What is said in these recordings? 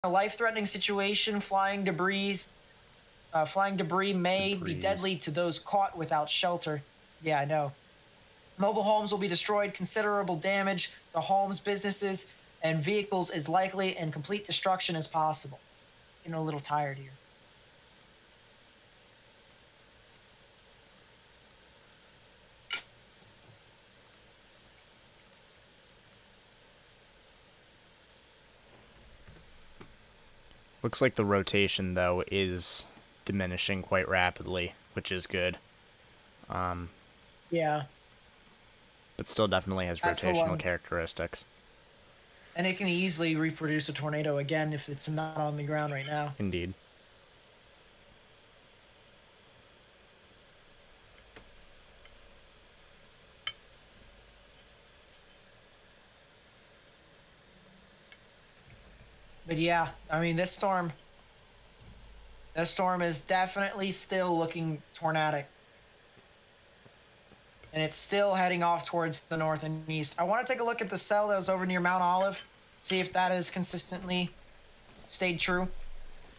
a life-threatening situation. Flying debris may be deadly to those caught without shelter. Yeah, I know. Mobile homes will be destroyed. Considerable damage to homes, businesses, and vehicles is likely, and complete destruction is possible. Getting a little tired here. Looks like the rotation, though, is diminishing quite rapidly, which is good. Yeah. But still definitely has rotational characteristics. And it can easily reproduce a tornado again if it's not on the ground right now. Indeed. But yeah, I mean, this storm is definitely still looking tornadic. And it's still heading off towards the north and east. I want to take a look at the cell that was over near Mount Olive, see if that has consistently stayed true.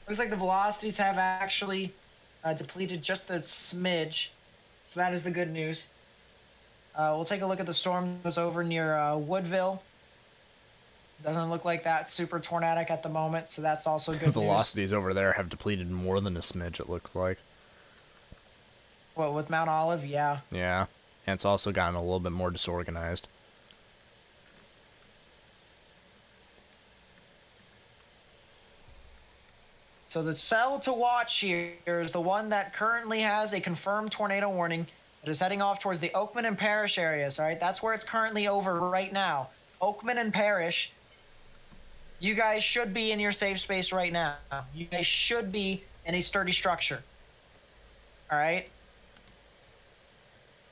Looks like the velocities have actually depleted just a smidge, so that is the good news. We'll take a look at the storm that was over near Woodville. Doesn't look like that's super tornadic at the moment, so that's also good news. The velocities over there have depleted more than a smidge, it looks like. What, with Mount Olive? Yeah. Yeah. And it's also gotten a little bit more disorganized. So the cell to watch here is the one that currently has a confirmed tornado warning. It is heading off towards the Oakman and Parrish areas, all right? That's where it's currently over right now. Oakman and Parrish, you guys should be in your safe space right now. You guys should be in a sturdy structure, all right?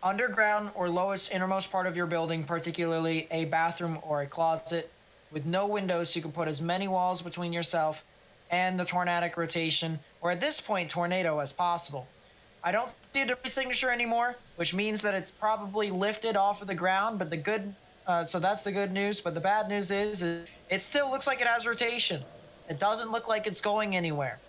Underground or lowest innermost part of your building, particularly a bathroom or a closet with no windows, so you can put as many walls between yourself and the tornadic rotation, or at this point, tornado, as possible. I don't see a debris signature anymore, which means that it's probably lifted off of the ground, but so that's the good news. But the bad news is it still looks like it has rotation. It doesn't look like it's going anywhere.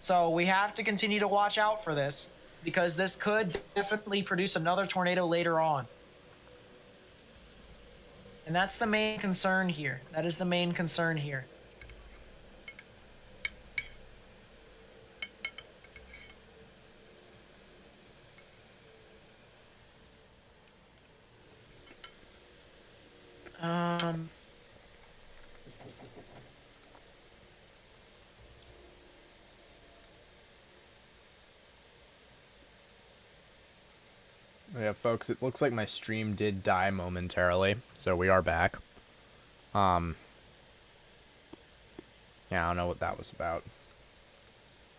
So we have to continue to watch out for this, because this could definitely produce another tornado later on. And that's the main concern here. That is the main concern here. Yeah, folks, it looks like my stream did die momentarily, so we are back. Yeah, I don't know what that was about.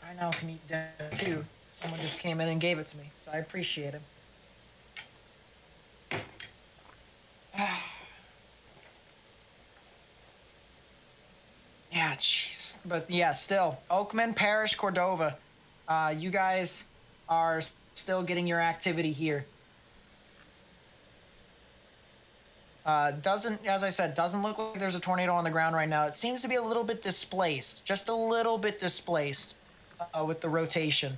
I now can eat that too. Someone just came in and gave it to me, so I appreciate it. Yeah, jeez. But yeah, still, Oakman, Parrish, Cordova, you guys are still getting your activity here. As I said, doesn't look like there's a tornado on the ground right now. It seems to be a little bit displaced, just a little bit displaced with the rotation.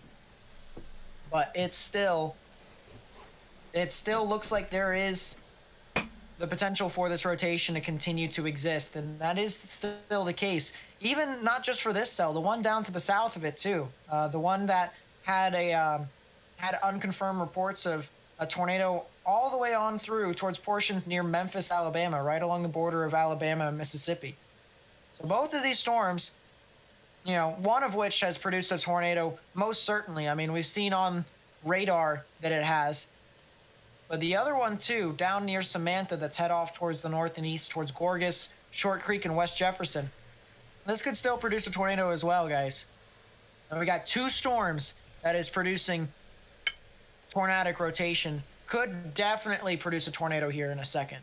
But it still looks like there is the potential for this rotation to continue to exist, and that is still the case. Even not just for this cell, the one down to the south of it too. The one that had unconfirmed reports of a tornado all the way on through towards portions near Memphis, Alabama, right along the border of Alabama and Mississippi. So both of these storms, you know, one of which has produced a tornado, most certainly. I mean, we've seen on radar that it has. But the other one, too, down near Samantha, that's head off towards the north and east, towards Gorgas, Short Creek, and West Jefferson. This could still produce a tornado as well, guys. And we got two storms that is producing tornadic rotation. Could definitely produce a tornado here in a second.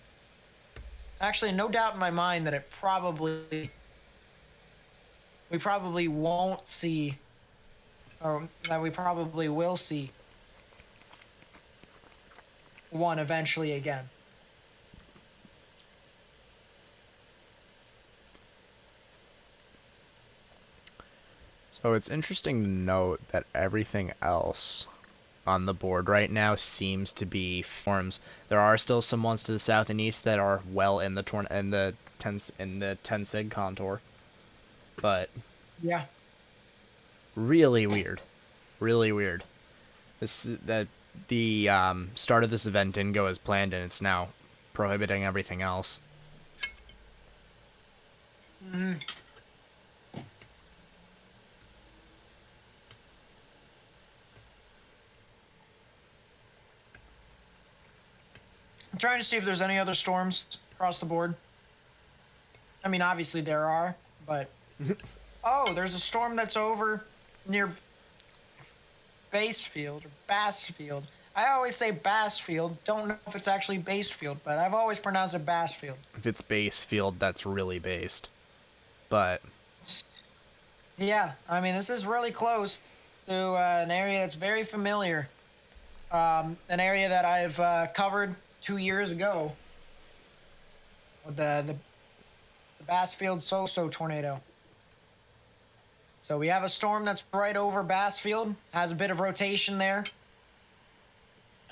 Actually, no doubt in my mind that we probably won't see, or that we probably will see one eventually again. Oh, it's interesting to note that everything else on the board right now seems to be forms. There are still some ones to the south and east that are well in the ten sig contour, but Yeah. really weird, really weird. The start of this event didn't go as planned, and it's now prohibiting everything else. Hmm. I'm trying to see if there's any other storms across the board. I mean, obviously there are, but oh, there's a storm that's over near Basefield or Bassfield. I always say Bassfield. Don't know if it's actually Basefield, but I've always pronounced it Bassfield. If it's base field, that's really based. But Yeah, I mean, this is really close to an area that's very familiar. An area that I've covered 2 years ago with the Bassfield So-So tornado. So we have a storm that's right over Bassfield, has a bit of rotation there.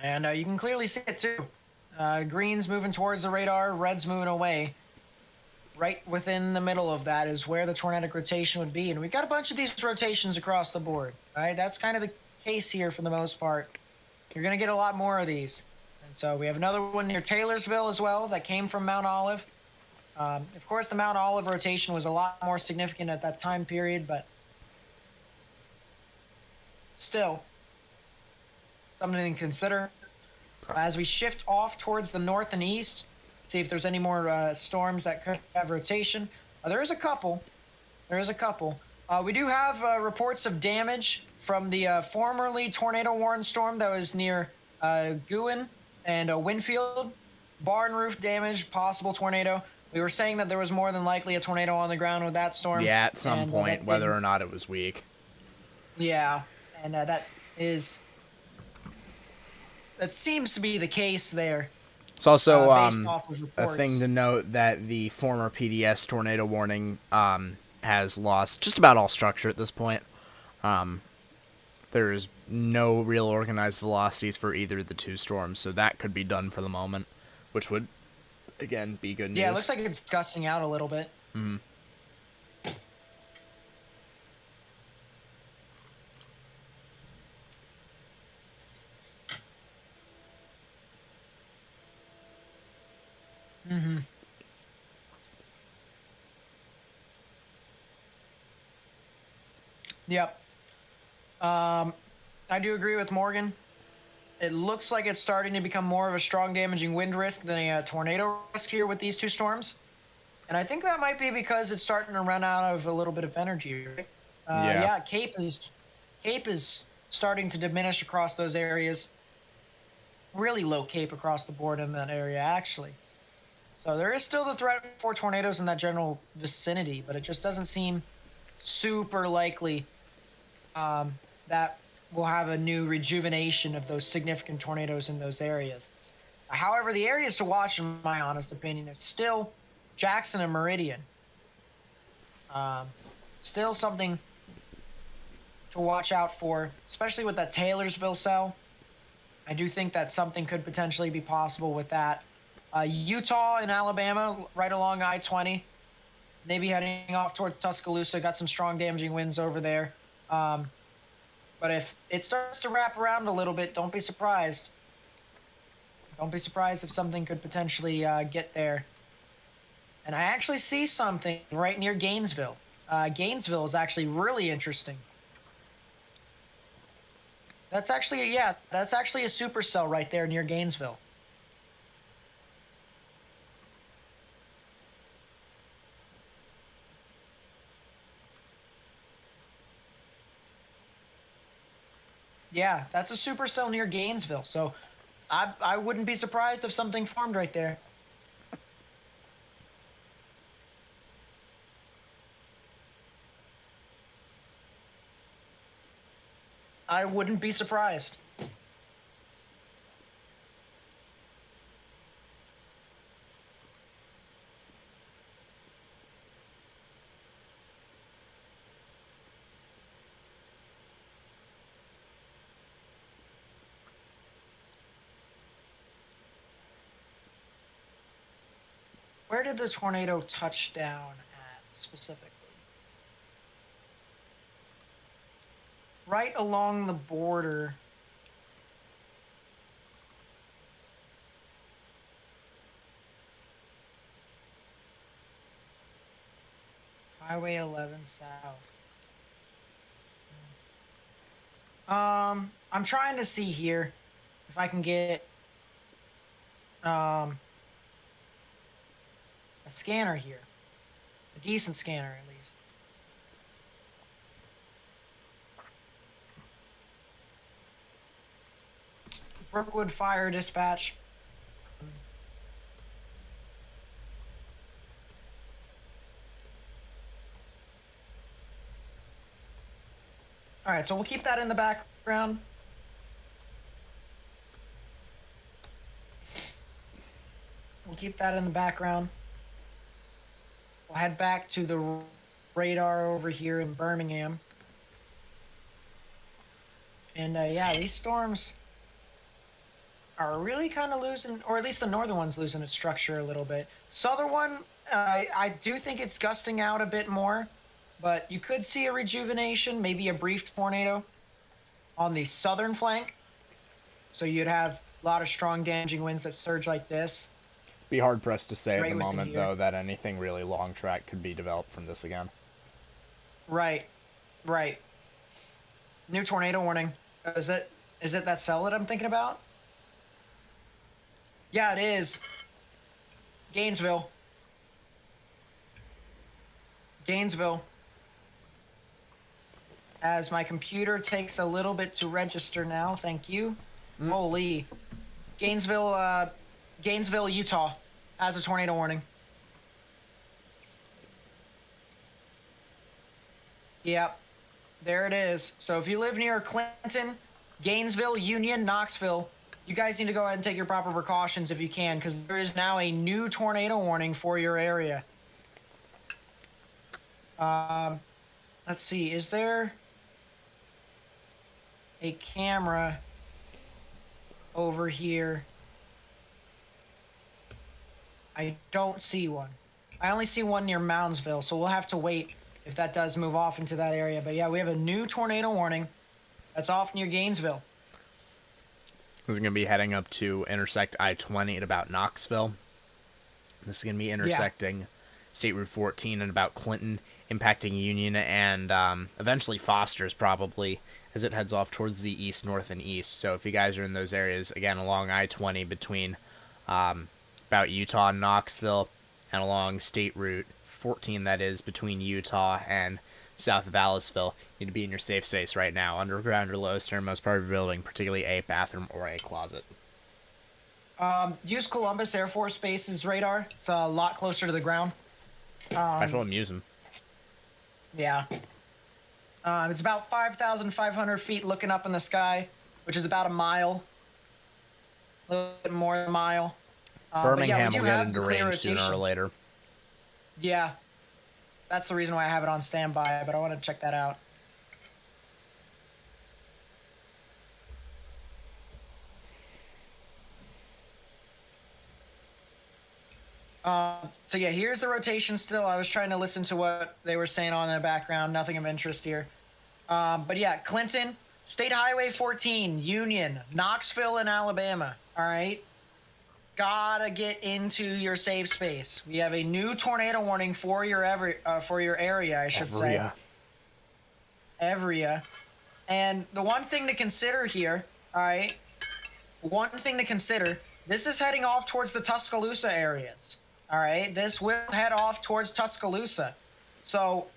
And you can clearly see it too. Green's moving towards the radar, red's moving away. Right within the middle of that is where the tornadic rotation would be. And we've got a bunch of these rotations across the board. Right? That's kind of the case here for the most part. You're going to get a lot more of these. And so we have another one near Taylorsville as well that came from Mount Olive. Of course, the Mount Olive rotation was a lot more significant at that time period, but still something to consider. As we shift off towards the north and east, see if there's any more storms that could have rotation. There is a couple. We do have reports of damage from the formerly tornado-warned storm that was near Guin and Winfield. Barn roof damage, possible tornado. We were saying that there was more than likely a tornado on the ground with that storm. yeah, at some point, whether or not it was weak. Yeah, and that seems to be the case there. It's also based off of a reports. thing to note that the former PDS tornado warning has lost just about all structure at this point. There's no real organized velocities for either of the two storms, so that could be done for the moment, which would, again, be good news. Yeah, it looks like it's gusting out a little bit. Mm-hmm. Mm-hmm. Yep. I do agree with Morgan. It looks like it's starting to become more of a strong damaging wind risk than a tornado risk here with these two storms. And I think that might be because it's starting to run out of a little bit of energy. Right? Yeah, Cape is starting to diminish across those areas. Really low Cape across the board in that area, actually. So there is still the threat for tornadoes in that general vicinity, but it just doesn't seem super likely that we'll have a new rejuvenation of those significant tornadoes in those areas. However, the areas to watch, in my honest opinion, is still Jackson and Meridian. Still something to watch out for, especially with that Taylorsville cell. I do think that something could potentially be possible with that. Utah and Alabama, right along I-20, maybe heading off towards Tuscaloosa, got some strong damaging winds over there. But if it starts to wrap around a little bit, don't be surprised. Don't be surprised if something could potentially get there. And I actually see something right near Gainesville. Gainesville is actually really interesting. That's actually a supercell right there near Gainesville. Yeah, that's a supercell near Gainesville. So I wouldn't be surprised if something formed right there. I wouldn't be surprised. Where did the tornado touch down at specifically? Right along the border. Highway 11 South. I'm trying to see here if I can get a scanner here. A decent scanner at least. Brookwood Fire Dispatch. All right, so we'll keep that in the background. We'll keep that in the background. We'll head back to the radar over here in Birmingham. And yeah, these storms are really kind of losing, or at least the northern one's losing its structure a little bit. Southern one, I do think it's gusting out a bit more, but you could see a rejuvenation, maybe a brief tornado on the southern flank. So you'd have a lot of strong damaging winds that surge like this. Be hard pressed to say at Right the within moment, here. though, that anything really long track could be developed from this again. Right, right. New tornado warning. Is it that cell that I'm thinking about? Yeah, it is. Gainesville. Gainesville. As my computer takes a little bit to register now, thank you. Holy. Gainesville, Utah has a tornado warning. Yep. There it is. So if you live near Clinton, Gainesville, Union, Knoxville, you guys need to go ahead and take your proper precautions if you can, because there is now a new tornado warning for your area. Let's see. Is there a camera over here? I don't see one. I only see one near Moundsville, so we'll have to wait if that does move off into that area. But yeah, we have a new tornado warning that's off near Gainesville. This is going to be heading up to intersect I-20 at about Knoxville. This is going to be intersecting State Route 14 at about Clinton, impacting Union and eventually Foster's probably as it heads off towards the east, north, and east. So if you guys are in those areas, again, along I-20 between about Utah and Knoxville and along State Route 14, that is, between Utah and south of Aliceville, you need to be in your safe space right now, underground or lowest innermost part of your building, particularly a bathroom or a closet. Use Columbus Air Force Base's radar. It's a lot closer to the ground. That's what I'm using. Yeah. It's about 5,500 feet looking up in the sky, which is about a mile. A little bit more than a mile. Birmingham we will do get have into the clear range sooner or rotation. later. Yeah. That's the reason why I have it on standby, but I want to check that out. So yeah, here's the rotation still. I was trying to listen to what they were saying on in the background. Nothing of interest here. But yeah, Clinton, State Highway 14, Union, Knoxville, and Alabama. All right. Gotta get into your safe space. We have a new tornado warning for your area, I should say. Area. And the one thing to consider here, all right, one thing to consider, this is heading off towards the Tuscaloosa areas. All right, this will head off towards Tuscaloosa. So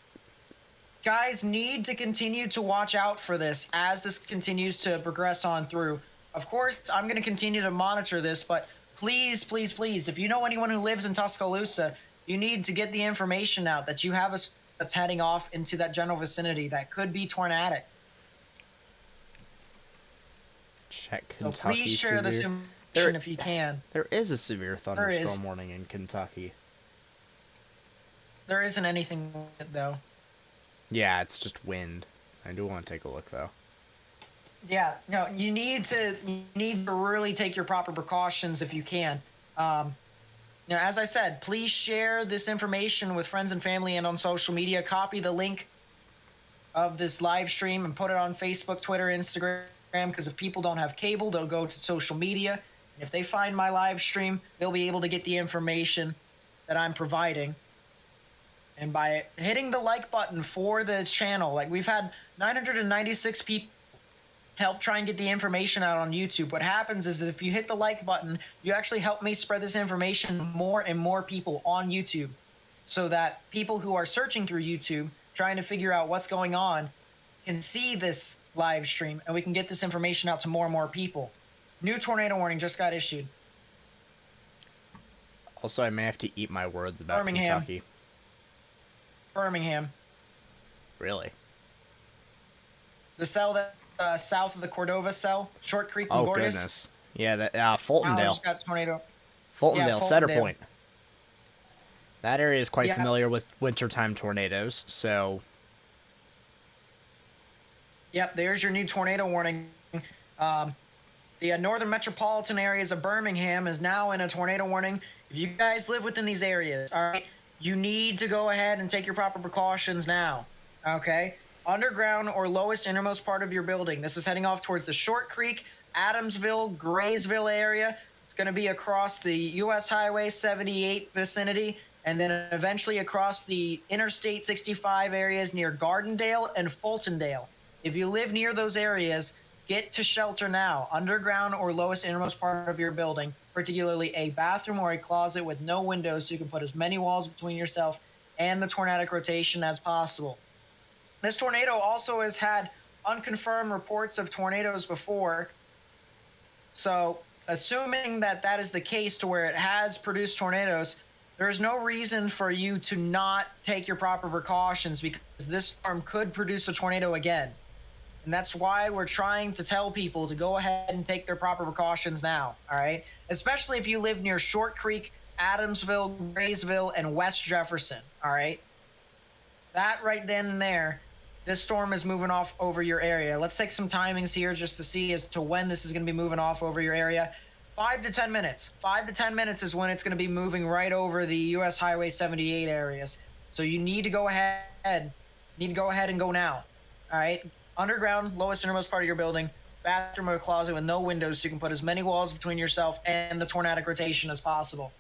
guys need to continue to watch out for this as this continues to progress on through. Of course, I'm going to continue to monitor this, but please, please, please, if you know anyone who lives in Tuscaloosa, you need to get the information out that you have a that's heading off into that general vicinity that could be tornadic. Check So Kentucky. please share this information if you can. There is a severe thunderstorm warning in Kentucky. There isn't anything with it, though. Yeah, it's just wind. I do want to take a look, though. Yeah, no, you need to really take your proper precautions if you can. Now, as I said, please share this information with friends and family and on social media. Copy the link of this live stream and put it on Facebook, Twitter, Instagram, because if people don't have cable, they'll go to social media. And if they find my live stream, they'll be able to get the information that I'm providing. And by hitting the like button for this channel, like we've had 996 people help try and get the information out on YouTube. What happens is if you hit the like button, you actually help me spread this information more and more people on YouTube, so that people who are searching through YouTube trying to figure out what's going on can see this live stream, and we can get this information out to more and more people. New tornado warning just got issued. Also, I may have to eat my words about Birmingham. Kentucky. Birmingham. Really? The cell that south of the Cordova cell, Short Creek and Oh, Gorgas. goodness. Yeah, that Now Fultondale. just got tornado. Fultondale, Center Fultondale. Point. That area is quite Yeah. familiar with wintertime tornadoes, so Yep, there's your new tornado warning. The northern metropolitan areas of Birmingham is now in a tornado warning. If you guys live within these areas, all right, you need to go ahead and take your proper precautions now, okay? Underground or lowest innermost part of your building. This is heading off towards the Short Creek, Adamsville, Graysville area. It's going to be across the U.S. Highway 78 vicinity, and then eventually across the Interstate 65 areas near Gardendale and Fultondale. If you live near those areas, get to shelter now. Underground or lowest innermost part of your building, particularly a bathroom or a closet with no windows, so you can put as many walls between yourself and the tornadic rotation as possible. This tornado also has had unconfirmed reports of tornadoes before. So, assuming that that is the case to where it has produced tornadoes, there is no reason for you to not take your proper precautions, because this storm could produce a tornado again. And that's why we're trying to tell people to go ahead and take their proper precautions now, all right? Especially if you live near Short Creek, Adamsville, Graysville, and West Jefferson, all right? That right then and there, this storm is moving off over your area. Let's take some timings here just to see as to when this is going to be moving off over your area. 5 to 10 minutes. 5 to 10 minutes is when it's going to be moving right over the U.S. Highway 78 areas. So you need to go ahead. And go now. All right? Underground, lowest innermost part of your building, bathroom or closet with no windows, so you can put as many walls between yourself and the tornadic rotation as possible.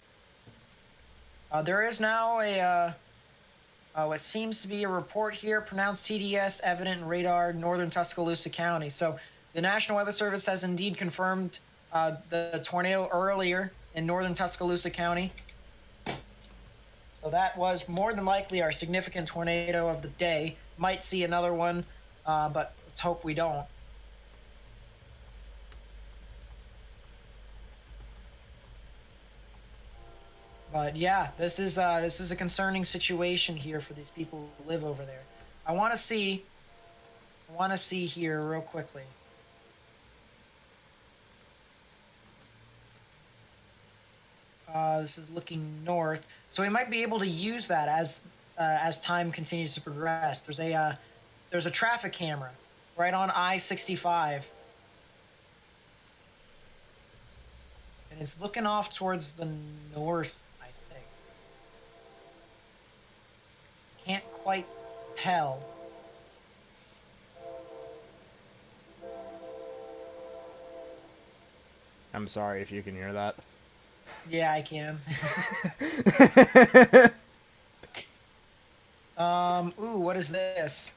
There is now what seems to be a report here, pronounced TDS evident in radar, northern Tuscaloosa County. So the National Weather Service has indeed confirmed the tornado earlier in northern Tuscaloosa County. So that was more than likely our significant tornado of the day. Might see another one, but let's hope we don't. But yeah, this is a concerning situation here for these people who live over there. I want to see here real quickly. This is looking north, so we might be able to use that as time continues to progress. There's a traffic camera right on I-65, and it's looking off towards the north. I think. Can't quite tell. I'm sorry if you can hear that. Yeah, I can. Ooh, what is this?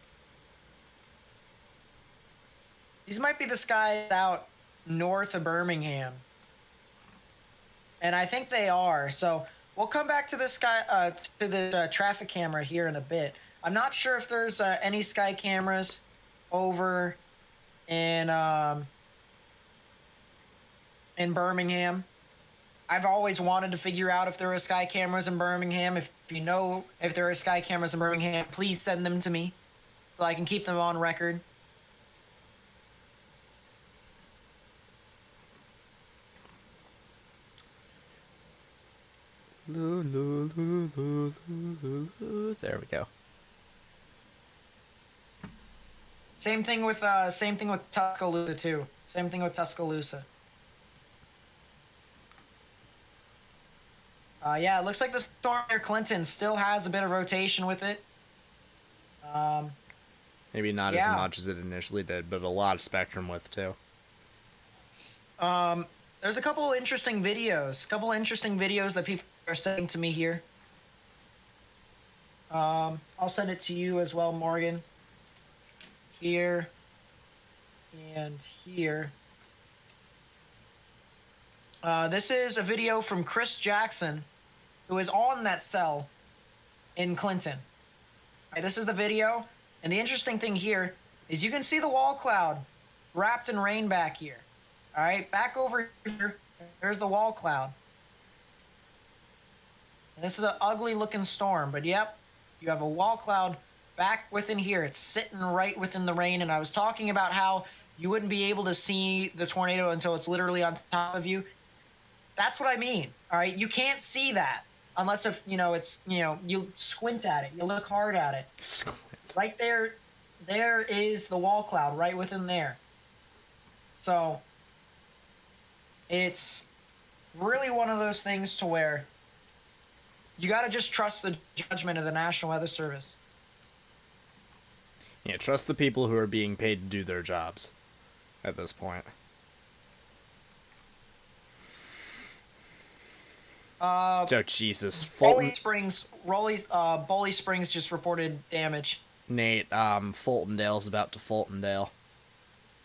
These might be the skies out north of Birmingham. And I think they are. So we'll come back to this traffic camera here in a bit. I'm not sure if there's any sky cameras over in Birmingham. I've always wanted to figure out if there are sky cameras in Birmingham. If you know if there are sky cameras in Birmingham, please send them to me so I can keep them on record. There we go. Same thing with Tuscaloosa too. Same thing with Tuscaloosa. Yeah, it looks like the storm near Clinton still has a bit of rotation with it. Maybe not as Yeah. much as it initially did, but a lot of spectrum width too. There's a couple interesting videos that people are sending to me here. I'll send it to you as well, Morgan. Here and here. This is a video from Chris Jackson, who is on that cell in Clinton. All right, this is the video, and the interesting thing here is you can see the wall cloud wrapped in rain back here. All right, back over here, there's the wall cloud. And this is an ugly looking storm, but yep, you have a wall cloud back within here. It's sitting right within the rain, and I was talking about how you wouldn't be able to see the tornado until it's literally on top of you. That's what I mean. All right, you can't see that unless if it's you squint at it, you look hard at it. Squint. Right there, there is the wall cloud right within there. So it's really one of those things to where you got to just trust the judgment of the National Weather Service. Yeah, trust the people who are being paid to do their jobs at this point. Oh, Jesus. Boley Springs just reported damage. Nate, Fultondale's about to Fultondale.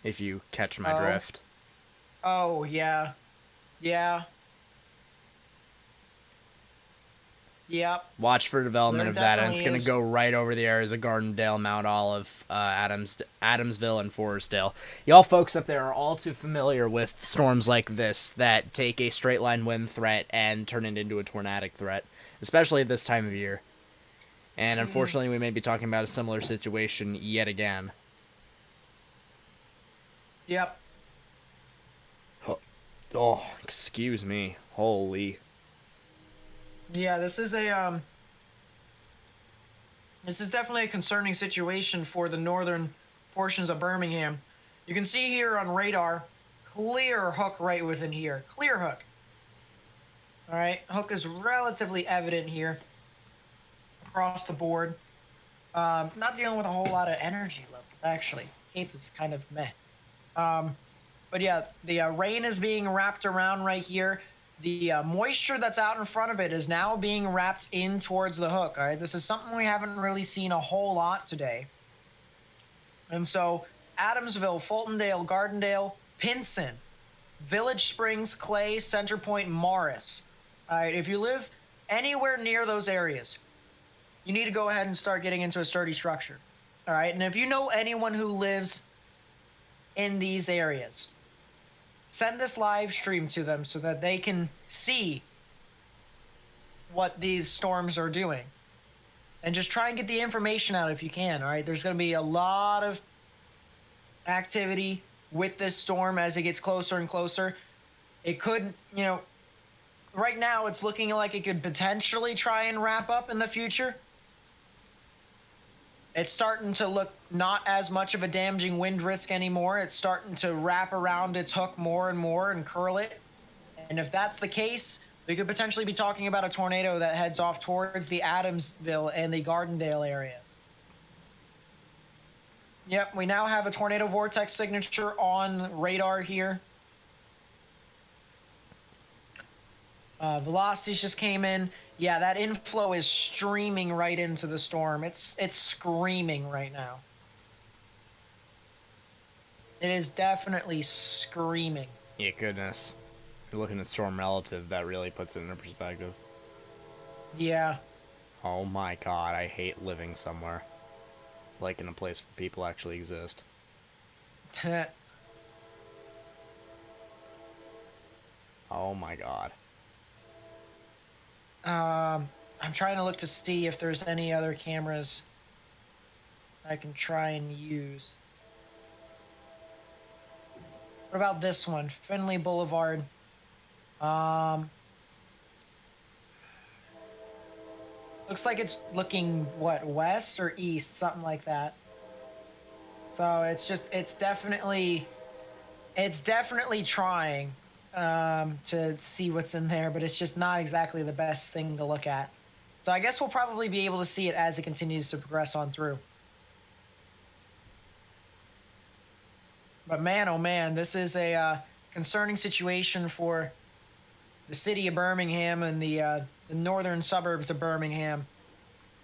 If you catch my drift. Oh, yeah. Yeah. Yep. Watch for development of that, and it's going is. to go right over the areas of Gardendale, Mount Olive, Adamsville, and Forestdale. Y'all folks up there are all too familiar with storms like this that take a straight line wind threat and turn it into a tornadic threat, especially at this time of year. And unfortunately, we may be talking about a similar situation yet again. Yep. Oh, excuse me. Holy. Yeah, this is definitely a concerning situation for the northern portions of Birmingham. You can see here on radar, clear hook right within here. Clear hook. All right, hook is relatively evident here across the board. Not dealing with a whole lot of energy levels, actually. Cape is kind of meh. But yeah, the rain is being wrapped around right here. The moisture that's out in front of it is now being wrapped in towards the hook. All right, this is something we haven't really seen a whole lot today. And so Adamsville, Fultondale, Gardendale, Pinson, Village Springs, Clay, Center Point, Morris. All right, if you live anywhere near those areas, you need to go ahead and start getting into a sturdy structure. All right, and if you know anyone who lives in these areas, send this live stream to them so that they can see what these storms are doing. And just try and get the information out if you can, all right? There's going to be a lot of activity with this storm as it gets closer and closer. It could, right now it's looking like it could potentially try and wrap up in the future. It's starting to look not as much of a damaging wind risk anymore. It's starting to wrap around its hook more and more and curl it. And if that's the case, we could potentially be talking about a tornado that heads off towards the Adamsville and the Gardendale areas. Yep, we now have a tornado vortex signature on radar here. Velocities just came in. Yeah, that inflow is streaming right into the storm. It's screaming right now. It is definitely screaming. Yeah, goodness. If you're looking at storm relative, that really puts it into perspective. Yeah. Oh my god, I hate living somewhere. Like in a place where people actually exist. Oh my god. I'm trying to look to see if there's any other cameras I can try and use. What about this one? Finley Boulevard. Looks like it's looking, what, west or east? Something like that. So it's definitely trying. to see what's in there, but it's just not exactly the best thing to look at. So I guess we'll probably be able to see it as it continues to progress on through. But man, oh man, this is a concerning situation for the city of Birmingham and the northern suburbs of Birmingham.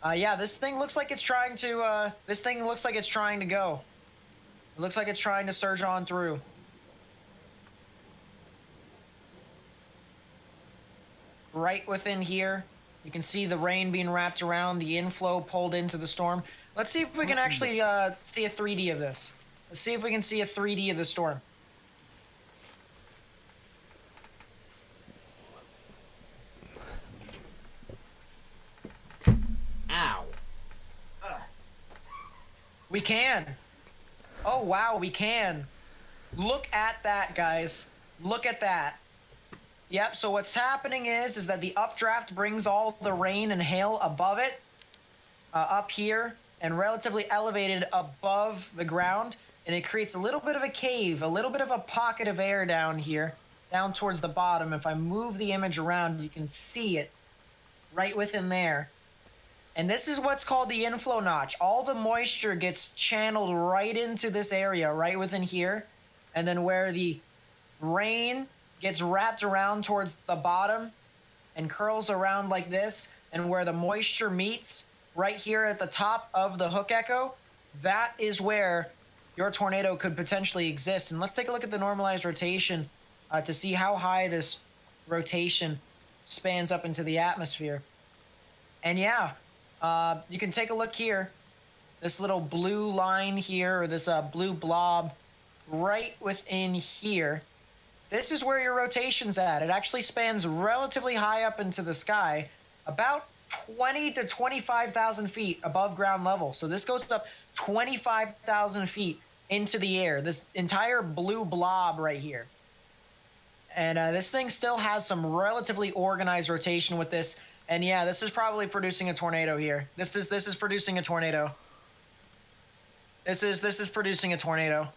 Yeah, this thing looks like it's trying to. This thing looks like it's trying to go. It looks like it's trying to surge on through. Right within here, you can see the rain being wrapped around, the inflow pulled into the storm. Let's see if we can actually see a 3D of this. Let's see if we can see a 3D of the storm. Ow. We can. Oh, wow, we can. Look at that, guys. Look at that. Yep, so what's happening is that the updraft brings all the rain and hail above it, up here, and relatively elevated above the ground, and it creates a little bit of a cave, a little bit of a pocket of air down here, down towards the bottom. If I move the image around, you can see it right within there. And this is what's called the inflow notch. All the moisture gets channeled right into this area, right within here, and then where the rain gets wrapped around towards the bottom and curls around like this, and where the moisture meets right here at the top of the hook echo, that is where your tornado could potentially exist. And let's take a look at the normalized rotation to see how high this rotation spans up into the atmosphere. And yeah, you can take a look here, this little blue line here, or this blue blob right within here. This is where your rotation's at. It actually spans relatively high up into the sky, about 20 to 25,000 feet above ground level. So this goes up 25,000 feet into the air, this entire blue blob right here. And this thing still has some relatively organized rotation with this. And yeah, this is probably producing a tornado here. This is producing a tornado. This is producing a tornado.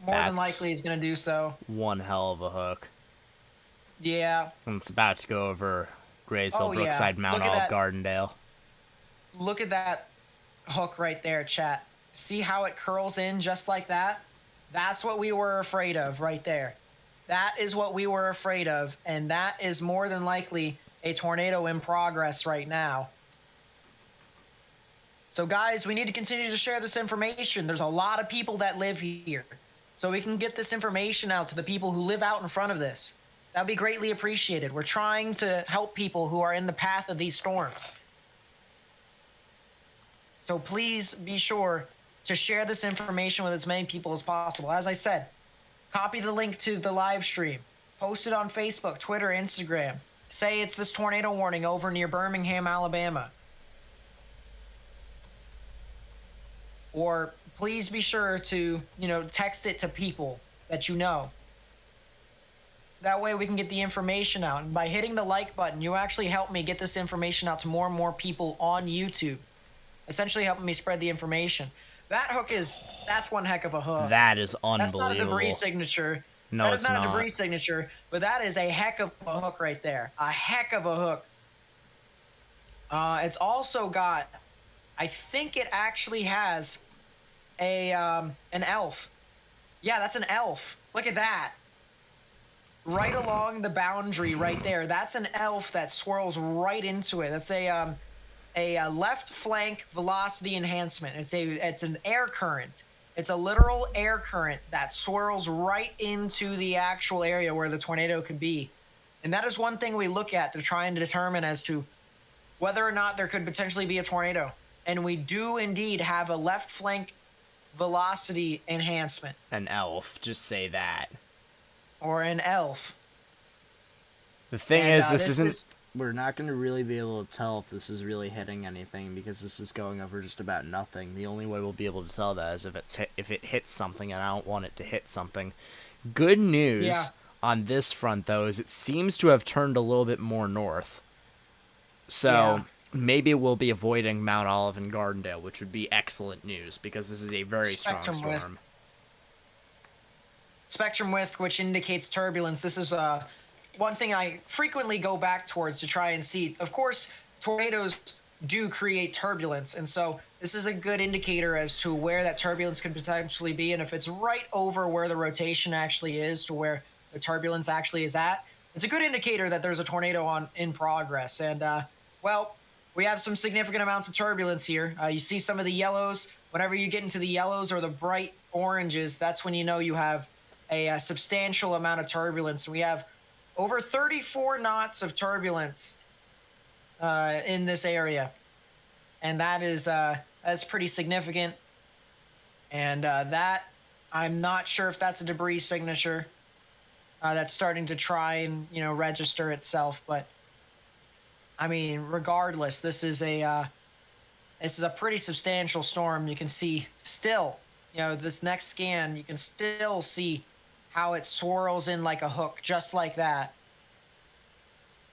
More than likely is going to do so. One hell of a hook. Yeah. And it's about to go over Graysville, Brookside, Mount Olive, Gardendale. Look at that hook right there, chat. See how it curls in just like that? That's what we were afraid of right there. That is what we were afraid of, and that is more than likely a tornado in progress right now. So guys, we need to continue to share this information. There's a lot of people that live here. So we can get this information out to the people who live out in front of this. That'd be greatly appreciated. We're trying to help people who are in the path of these storms. So please be sure to share this information with as many people as possible. As I said, copy the link to the live stream, post it on Facebook, Twitter, Instagram. Say it's this tornado warning over near Birmingham, Alabama. Or please be sure to, text it to people that you know. That way we can get the information out. And by hitting the like button, you actually help me get this information out to more and more people on YouTube. Essentially helping me spread the information. That hook that's one heck of a hook. That is unbelievable. That's not a debris signature. No, that it's is not not a debris signature, but that is a heck of a hook right there. A heck of a hook. It's also got, I think it actually has an elf. Yeah, that's an elf. Look at that. Right along the boundary right there. That's an elf that swirls right into it. That's a left flank velocity enhancement. It's an air current. It's a literal air current that swirls right into the actual area where the tornado could be. And that is one thing we look at to try and determine as to whether or not there could potentially be a tornado. And we do indeed have a left flank velocity enhancement. An elf, just say that. Or an elf. The thing is, this isn't... We're not going to really be able to tell if this is really hitting anything because this is going over just about nothing. The only way we'll be able to tell that is if it hits something, and I don't want it to hit something. Good news on this front, though, is it seems to have turned a little bit more north. So maybe we'll be avoiding Mount Olive and Gardendale, which would be excellent news because this is a very strong storm. spectrum width, which indicates turbulence. This is one thing I frequently go back towards to try and see. Of course, tornadoes do create turbulence, and so this is a good indicator as to where that turbulence could potentially be. And if it's right over where the rotation actually is to where the turbulence actually is at, it's a good indicator that there's a tornado in progress. And well, we have some significant amounts of turbulence here. You see some of the yellows. Whenever you get into the yellows or the bright oranges, that's when you know you have a substantial amount of turbulence. We have over 34 knots of turbulence in this area, and that's pretty significant. And that, I'm not sure if that's a debris signature that's starting to try and register itself. But I mean, regardless, this is a pretty substantial storm. You can see still, this next scan, you can still see how it swirls in like a hook, just like that.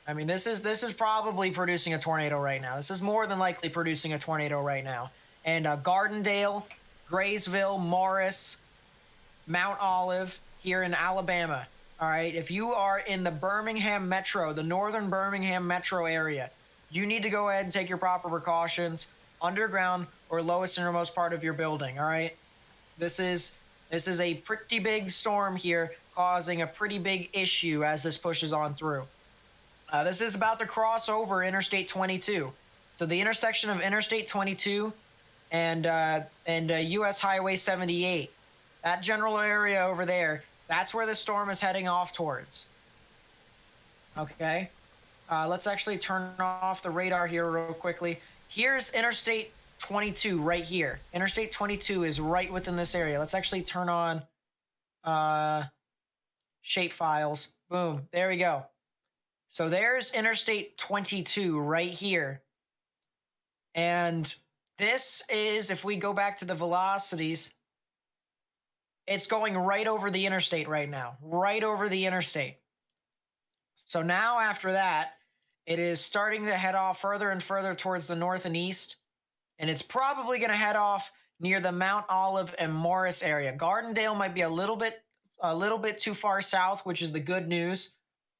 I mean, this is probably producing a tornado right now. This is more than likely producing a tornado right now. And Gardendale, Graysville, Morris, Mount Olive here in Alabama. All right, if you are in the Birmingham metro, the northern Birmingham metro area, you need to go ahead and take your proper precautions underground or lowest innermost part of your building. All right, this is a pretty big storm here, causing a pretty big issue as this pushes on through. This is about to cross over Interstate 22. So the intersection of Interstate 22 and US Highway 78, that general area over there, that's where the storm is heading off towards. Okay. Let's actually turn off the radar here real quickly. Here's Interstate 22 right here. Interstate 22 is right within this area. Let's actually turn on shape files. Boom. There we go. So there's Interstate 22 right here. And this is, if we go back to the velocities, it's going right over the interstate right now. Right over the interstate. So now after that, it is starting to head off further and further towards the north and east. And it's probably going to head off near the Mount Olive and Morris area. Gardendale might be a little bit too far south, which is the good news.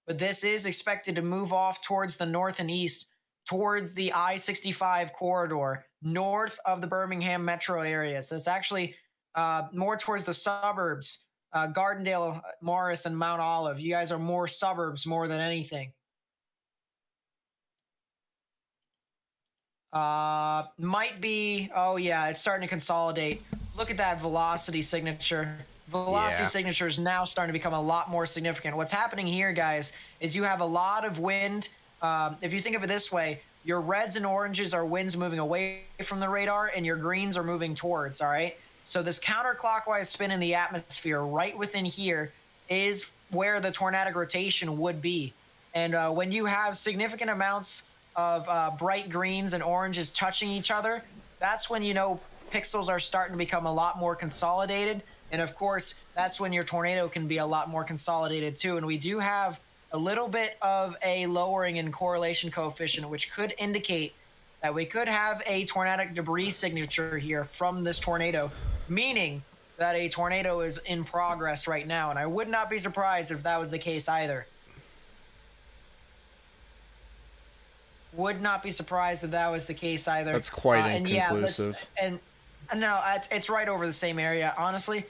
But this is expected to move off towards the north and east, towards the I-65 corridor, north of the Birmingham metro area. So it's actually more towards the suburbs, Gardendale, Morris, and Mount Olive. You guys are more suburbs more than anything. Might be, oh yeah, it's starting to consolidate. Look at that velocity signature. Velocity signature is now starting to become a lot more significant. What's happening here, guys, is you have a lot of wind. If you think of it this way, your reds and oranges are winds moving away from the radar, and your greens are moving towards, all right? So this counterclockwise spin in the atmosphere right within here is where the tornadic rotation would be. And when you have significant amounts of bright greens and oranges touching each other, that's when pixels are starting to become a lot more consolidated. And of course, that's when your tornado can be a lot more consolidated too. And we do have a little bit of a lowering in correlation coefficient, which could indicate that we could have a tornadic debris signature here from this tornado, meaning that a tornado is in progress right now. And I would not be surprised if that was the case either. Would not be surprised if that was the case either. That's quite inconclusive. And no, it's right over the same area. Honestly,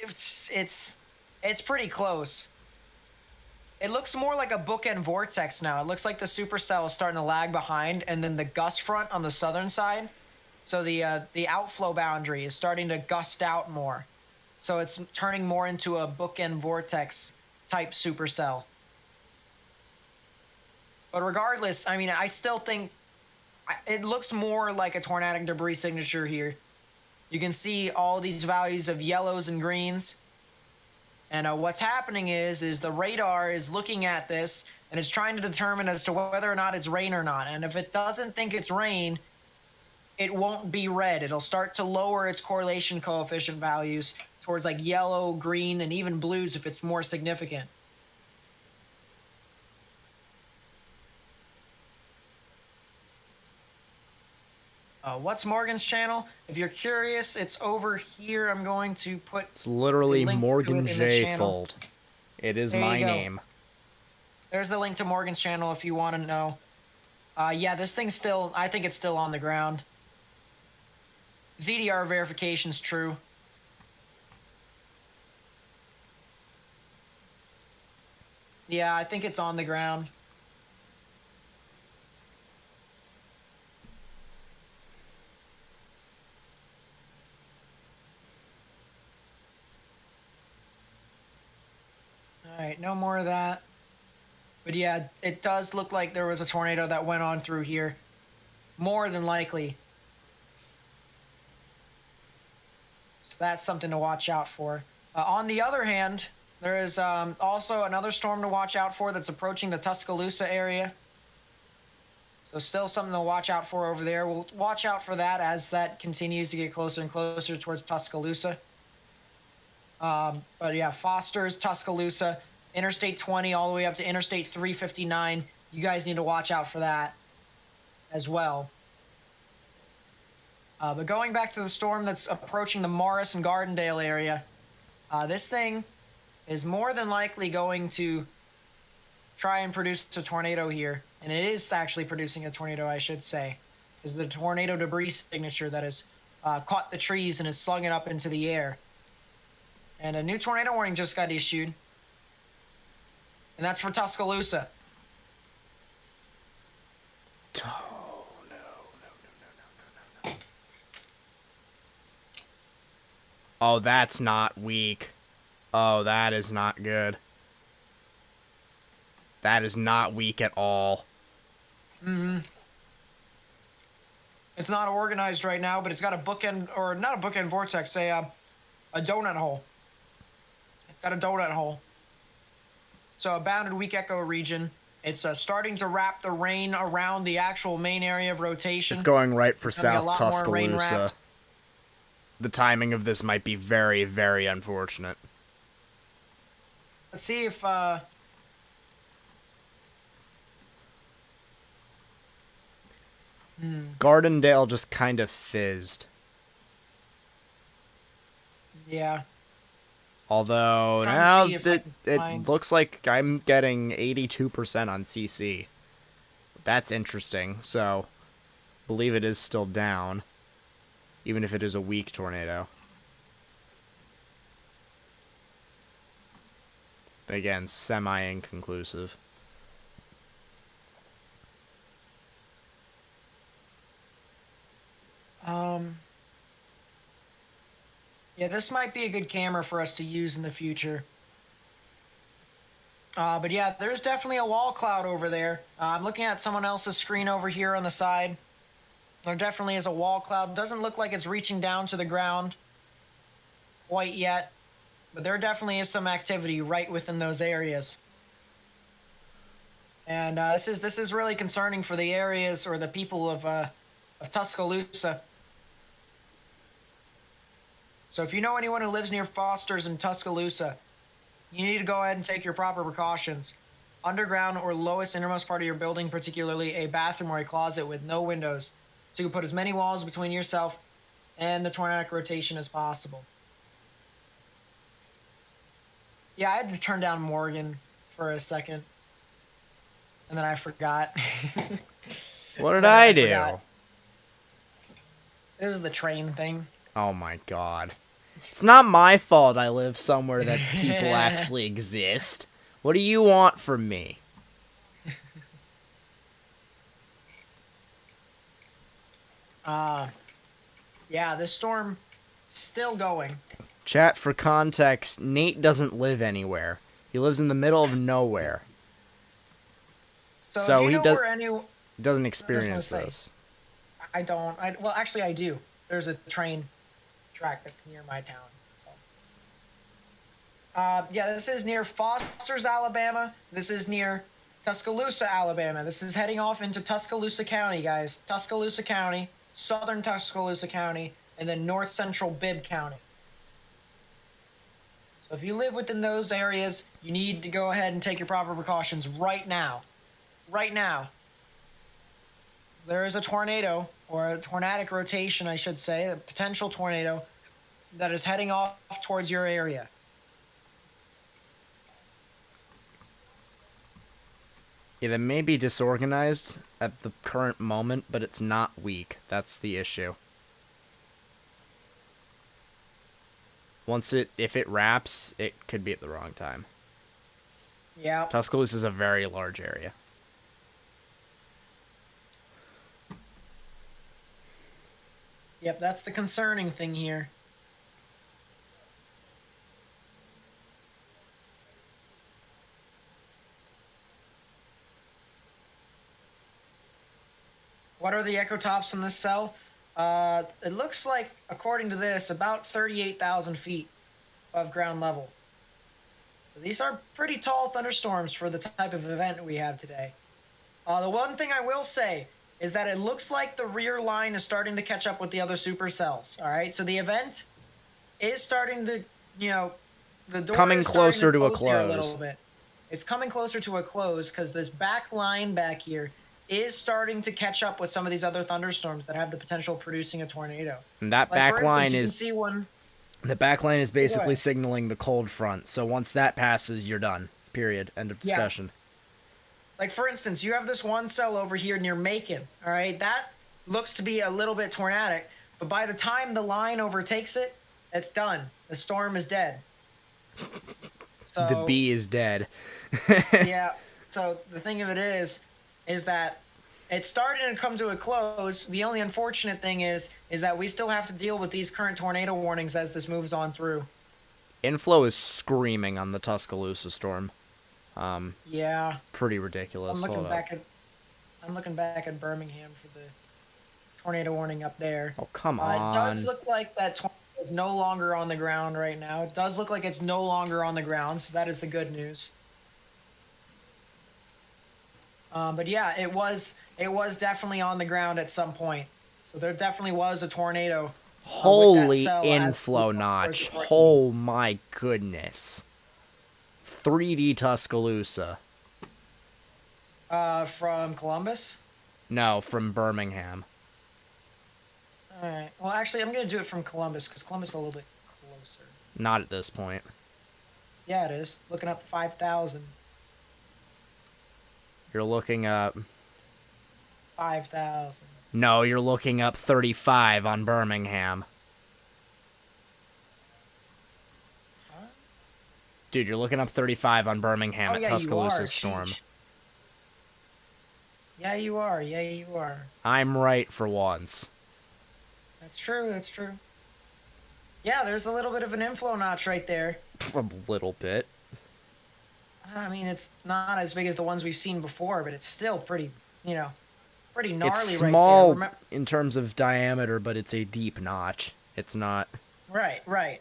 it's pretty close. It looks more like a bookend vortex now. It looks like the supercell is starting to lag behind, and then the gust front on the southern side. So the outflow boundary is starting to gust out more. So it's turning more into a bookend vortex type supercell. But regardless, I mean, I still think it looks more like a tornadic debris signature here. You can see all these values of yellows and greens. And what's happening is the radar is looking at this, and it's trying to determine as to whether or not it's rain or not. And if it doesn't think it's rain, it won't be red. It'll start to lower its correlation coefficient values towards like yellow, green, and even blues if it's more significant. What's Morgan's channel? If you're curious, it's over here. I'm going to put. It's literally a link to Morgan it in the J. channel. Fold. It is There you my go. name. There's the link to Morgan's channel if you want to know. Yeah, this thing's still. I think it's still on the ground. ZDR verification's true. Yeah, I think it's on the ground. Alright, no more of that. But yeah, it does look like there was a tornado that went on through here. More than likely. So that's something to watch out for. On the other hand, there is also another storm to watch out for that's approaching the Tuscaloosa area. So still something to watch out for over there. We'll watch out for that as that continues to get closer and closer towards Tuscaloosa. But yeah, Foster's, Tuscaloosa, Interstate 20 all the way up to Interstate 359. You guys need to watch out for that as well. But going back to the storm that's approaching the Morris and Gardendale area, this thing is more than likely going to try and produce a tornado here. And it is actually producing a tornado, I should say. Is the tornado debris signature that has caught the trees and has slung it up into the air. And a new tornado warning just got issued. And that's for Tuscaloosa. Oh, no. Oh, that's not weak. Oh, that is not good. That is not weak at all. Mm-hmm. It's not organized right now, but it's got a bookend, or not a bookend vortex, a donut hole. It's got a donut hole. So a bounded weak echo region. It's starting to wrap the rain around the actual main area of rotation. It's going right for It's gonna be South a lot more rain Tuscaloosa. wrapped. The timing of this might be very, very unfortunate. Let's see if Gardendale just kind of fizzed. yeah. Although Trying to now see if I it can find- looks like I'm getting 82% on CC. That's interesting. So, believe it is still down, even if it is a weak tornado. But again, semi-inconclusive. Yeah, this might be a good camera for us to use in the future. But yeah, there's definitely a wall cloud over there. I'm looking at someone else's screen over here on the side. There definitely is a wall cloud. Doesn't look like it's reaching down to the ground quite yet. But there definitely is some activity right within those areas. And this is really concerning for the areas or the people of Tuscaloosa. So if you know anyone who lives near Foster's in Tuscaloosa, you need to go ahead and take your proper precautions. Underground or lowest innermost part of your building, particularly a bathroom or a closet with no windows. So you can put as many walls between yourself and the tornadic rotation as possible. Yeah, I had to turn down Morgan for a second. And then I forgot. What did I do? forgot. It was the train thing. Oh my god. It's not my fault I live somewhere that people actually exist. What do you want from me? Yeah, this storm still going. Chat, for context, Nate doesn't live anywhere. He lives in the middle of nowhere. So if you he know doesn't experience say, this. I don't. Well, actually, I do. There's a train track that's near my town. So. Yeah, this is near Foster's, Alabama. This is near Tuscaloosa, Alabama. This is heading off into Tuscaloosa County, guys. Tuscaloosa County, southern Tuscaloosa County, and then north central Bibb County. So if you live within those areas, you need to go ahead and take your proper precautions right now. Right now. there is a tornado, or a tornadic rotation, I should say, a potential tornado that is heading off towards your area. Yeah, they may be disorganized at the current moment, but it's not weak. That's the issue. If it wraps, it could be at the wrong time. Yeah. Tuscaloosa is a very large area. Yep, that's the concerning thing here. What are the ecotops in this cell? It looks like, according to this, about 38,000 feet above ground level. So these are pretty tall thunderstorms for the type of event we have today. The one thing I will say is that it looks like the rear line is starting to catch up with the other supercells. All right, so the event is starting to, the door Coming is starting closer to a close here a close. little bit. It's coming closer to a close because this back line back here is starting to catch up with some of these other thunderstorms that have the potential of producing a tornado. And that Like, back for instance, line you is can see one. the back line is basically ahead. signaling the cold front. So once that passes, you're done. Period. End of Yeah. discussion. Like, for instance, you have this one cell over here near Macon, all right? That looks to be a little bit tornadic, but by the time the line overtakes it, it's done. The storm is dead. So The bee is dead. yeah. So the thing of it is that it's starting to come to a close. The only unfortunate thing is that we still have to deal with these current tornado warnings as this moves on through. Inflow is screaming on the Tuscaloosa storm. Yeah. Pretty ridiculous. I'm looking back at Birmingham for the tornado warning up there. Oh, come It on. does look like that tornado is no longer on the ground right now. It does look like it's no longer on the ground, so that is the good news. But yeah, it was definitely on the ground at some point. So there definitely was a tornado. Holy cell inflow as- notch. Oh my goodness. 3D Tuscaloosa. From Columbus. No, from Birmingham. All right. Well, actually, I'm gonna do it from Columbus because Columbus is a little bit closer. Not at this point. Yeah, it is. Looking up 5,000. You're looking up... 5,000. No, you're looking up 35 on Birmingham. Huh? Dude, you're looking up 35 on Birmingham at yeah, Tuscaloosa you are. storm. Sheesh. Yeah, you are. Yeah, you are. I'm right for once. That's true. That's true. Yeah, there's a little bit of an inflow notch right there. A little bit. I mean, it's not as big as the ones we've seen before, but it's still pretty, pretty gnarly It's right small there. in terms of diameter, but it's a deep notch. It's not... Right, right.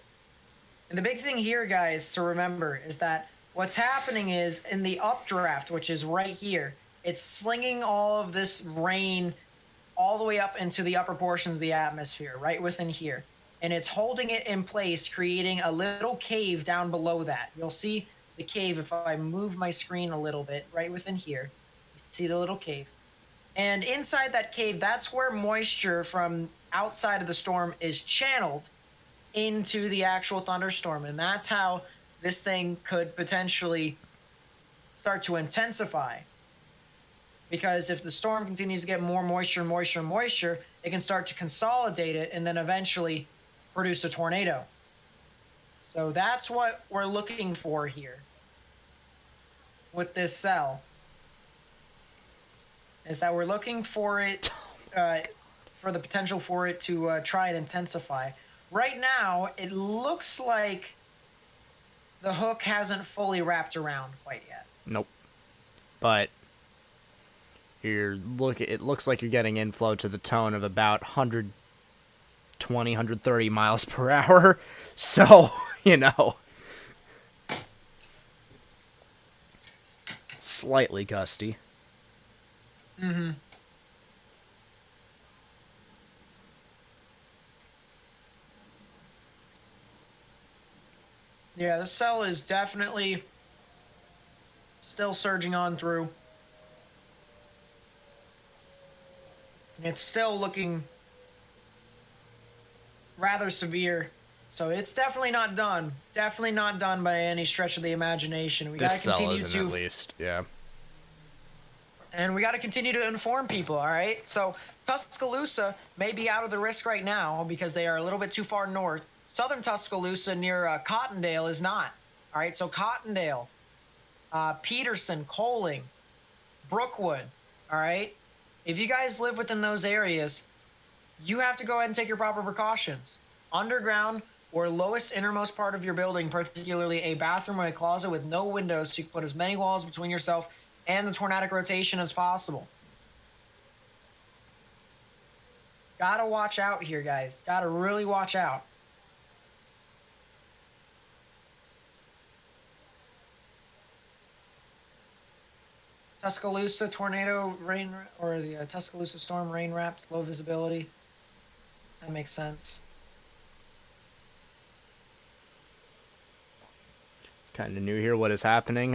And the big thing here, guys, to remember is that what's happening is in the updraft, which is right here, it's slinging all of this rain all the way up into the upper portions of the atmosphere, right within here. And it's holding it in place, creating a little cave down below that. You'll see the cave if I move my screen a little bit, right within here. You see the little cave. And inside that cave, that's where moisture from outside of the storm is channeled into the actual thunderstorm. And that's how this thing could potentially start to intensify. Because if the storm continues to get more moisture, it can start to consolidate it and then eventually produce a tornado. So that's what we're looking for here with this cell. Is that we're looking for it, for the potential for it to try and intensify. Right now, it looks like the hook hasn't fully wrapped around quite yet. Nope. But it looks like you're getting inflow to the tone of about 120, 130 miles per hour. So, slightly gusty. Mm-hmm. Yeah, the cell is definitely still surging on through. It's still looking rather severe. So it's definitely not done. Definitely not done by any stretch of the imagination. We got This to cell continue isn't, to, at least. Yeah. and we got to continue to inform people. All right. So Tuscaloosa may be out of the risk right now because they are a little bit too far north. Southern Tuscaloosa near Cottondale is not. All right. So Cottondale, Peterson, Coaling, Brookwood. All right. If you guys live within those areas, you have to go ahead and take your proper precautions. Underground or lowest innermost part of your building, particularly a bathroom or a closet with no windows, so you can put as many walls between yourself and the tornadic rotation as possible. Gotta watch out here, guys. Gotta really watch out. Tuscaloosa tornado rain, or the Tuscaloosa storm rain wrapped, low visibility. That makes sense. Kind of new here. What is happening?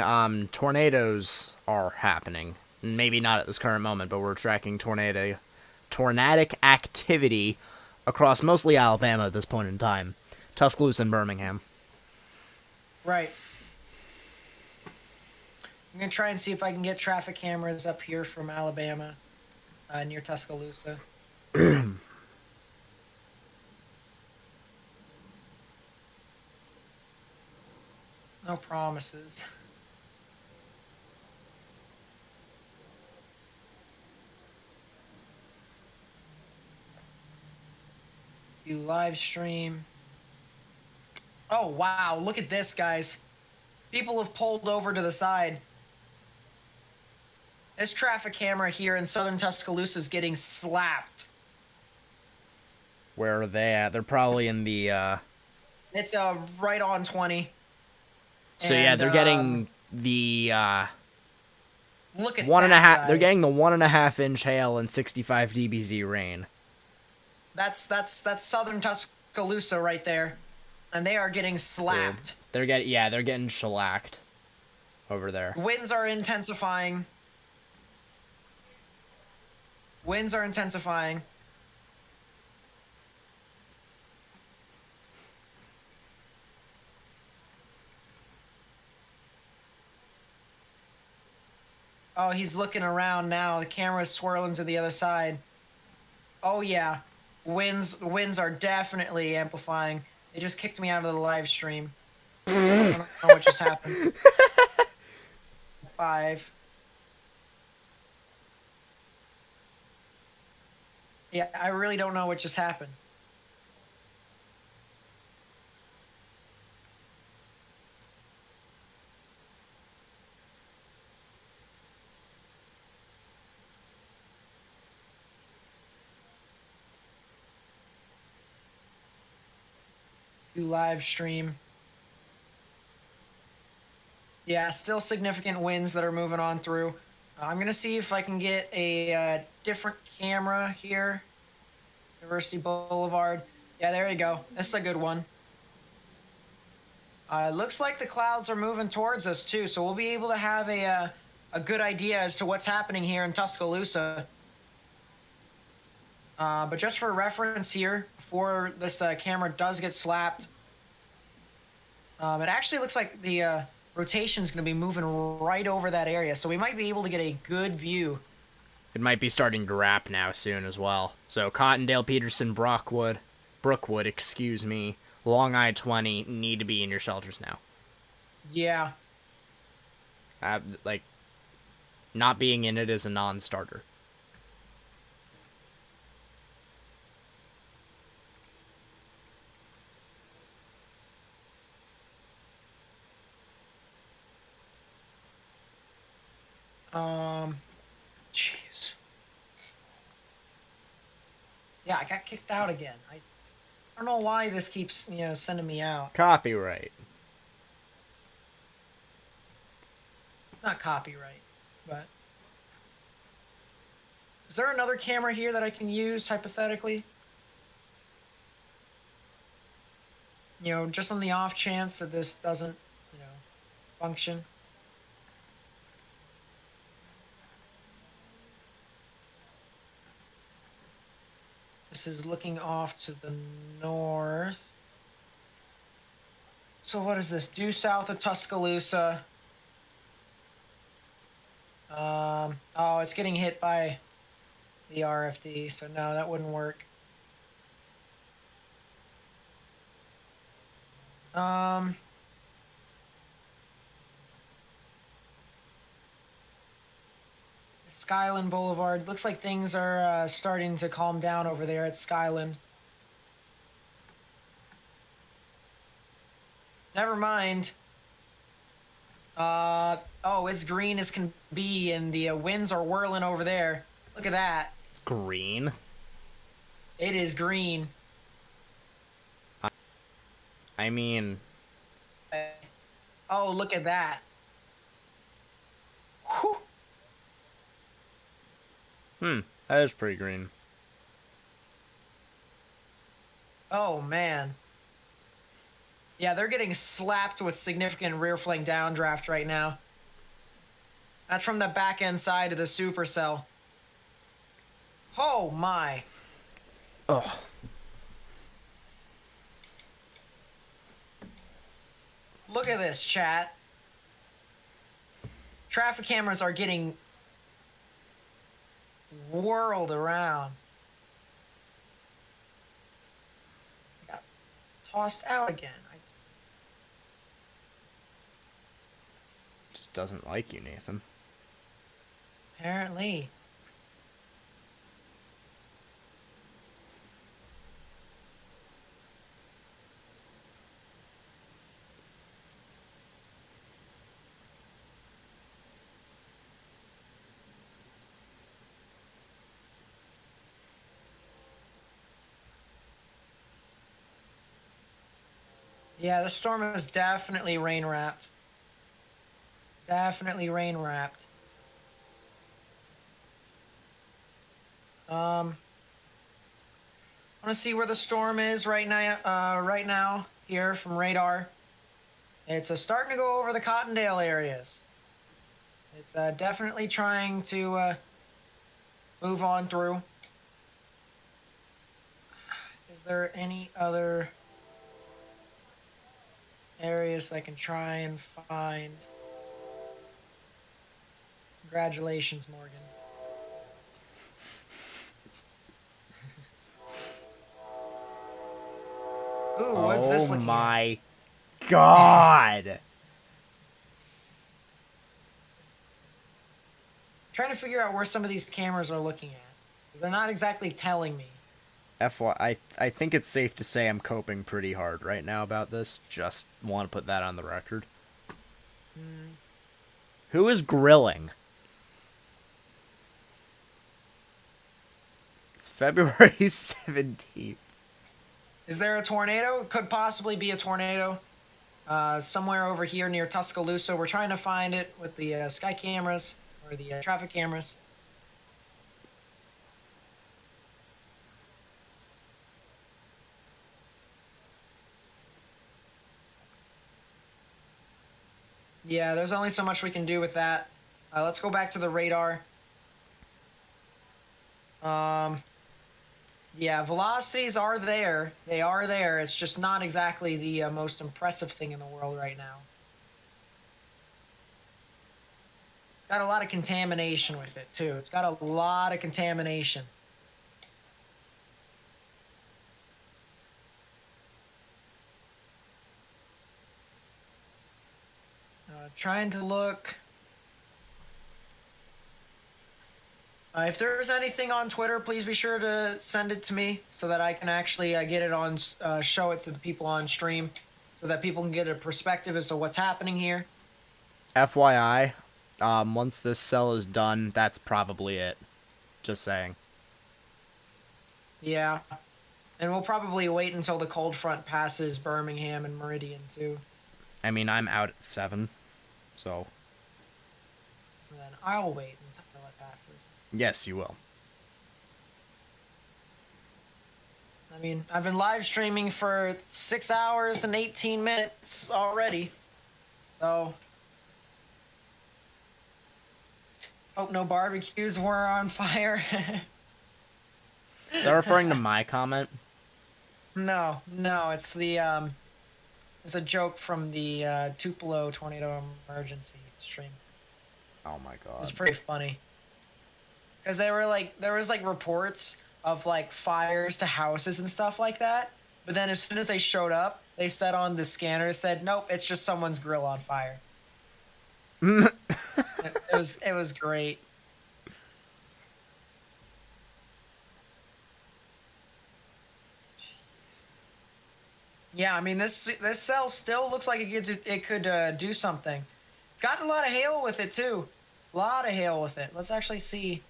Tornadoes are happening. Maybe not at this current moment, but we're tracking tornadic activity across mostly Alabama at this point in time. Tuscaloosa and Birmingham. Right. I'm going to try and see if I can get traffic cameras up here from Alabama, near Tuscaloosa. No promises. You live stream. Oh, wow. Look at this, guys. People have pulled over to the side. This traffic camera here in southern Tuscaloosa is getting slapped. Where are they at? They're probably in the, It's right on 20. So yeah, they're getting the, look at 1.5. that, They're guys. getting the 1.5 inch hail and 65 dBz rain. That's southern Tuscaloosa right there, and they are getting slapped. They're getting shellacked over there. Winds are intensifying. Winds are intensifying. Oh, he's looking around now. The camera's swirling to the other side. Oh yeah, winds are definitely amplifying. They just kicked me out of the live stream. I don't know what just happened. 5. Yeah, I really don't know what just happened. Do live stream. Yeah, still significant winds that are moving on through. I'm going to see if I can get a different camera here. University Boulevard. Yeah, there you go. This is a good one. Looks like the clouds are moving towards us too, so we'll be able to have a good idea as to what's happening here in Tuscaloosa. But just for reference here, before this camera does get slapped, it actually looks like the rotation is going to be moving right over that area, so we might be able to get a good view. It might be starting to wrap now soon as well. So Cottondale, Peterson, Brookwood, excuse me, Long I-20 need to be in your shelters now. Yeah. Like, not being in it is a non-starter. Jeez. Yeah, I got kicked out again. I don't know why this keeps, sending me out. Copyright. It's not copyright, but... Is there another camera here that I can use, hypothetically? Just on the off chance that this doesn't, function. This is looking off to the north. So what is this? Due south of Tuscaloosa. Oh, it's getting hit by the RFD, so no, that wouldn't work. Skyland Boulevard. Looks like things are starting to calm down over there at Skyland. Never mind. Oh, it's green as can be, and the winds are whirling over there. Look at that. Green? It is green. I mean... Oh, look at that. Whew. That is pretty green. Oh, man. Yeah, they're getting slapped with significant rear flank downdraft right now. That's from the back end side of the supercell. Oh, my. Oh. Look at this, chat. Traffic cameras are getting whirled around. Got tossed out again. Just doesn't like you, Nathan. Apparently. Yeah, the storm is definitely rain wrapped. Definitely rain wrapped. I want to see where the storm is right now. Right now, here from radar, it's starting to go over the Cottondale areas. It's definitely trying to move on through. Is there any other areas I can try and find? Congratulations, Morgan. Ooh, what's this looking Oh my at? god! Trying to figure out where some of these cameras are looking at. 'Cause they're not exactly telling me. I think it's safe to say I'm coping pretty hard right now about this. Just want to put that on the record. Who is grilling? It's February 17th. Is there a tornado? It could possibly be a tornado. Somewhere over here near Tuscaloosa. We're trying to find it with the sky cameras or the traffic cameras. Yeah, there's only so much we can do with that. Let's go back to the radar. Yeah, velocities are there. They are there. It's just not exactly the most impressive thing in the world right now. It's got a lot of contamination with it, too. It's got a lot of contamination. Trying to look. If there's anything on Twitter, please be sure to send it to me so that I can actually get it on, show it to the people on stream so that people can get a perspective as to what's happening here. FYI, once this cell is done, that's probably it. Just saying. Yeah. And we'll probably wait until the cold front passes Birmingham and Meridian, too. I mean, I'm out at 7, so... And then I'll wait until it passes. Yes, you will. I mean, I've been live streaming for 6 hours and 18 minutes already. So... hope no barbecues were on fire. Is that referring to my comment? No, no, it's a joke from the Tupelo tornado emergency stream. Oh my It's god. pretty funny. Because there was like reports of like fires to houses and stuff like that. But then as soon as they showed up, they said on the scanner, said, nope, it's just someone's grill on fire. It was great. Yeah, I mean this cell still looks like it could do something. It's got a lot of hail with it too. A lot of hail with it. Let's actually see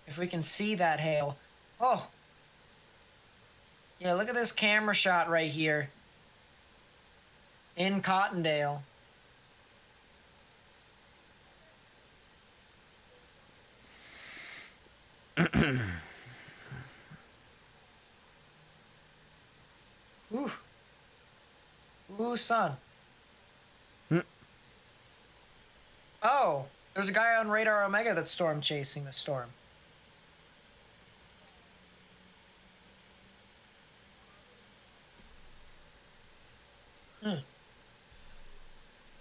if we can see that hail. Oh, yeah, look at this camera shot right here in Cottondale. Ooh. Ooh, son. Oh, there's a guy on Radar Omega that's storm chasing the storm.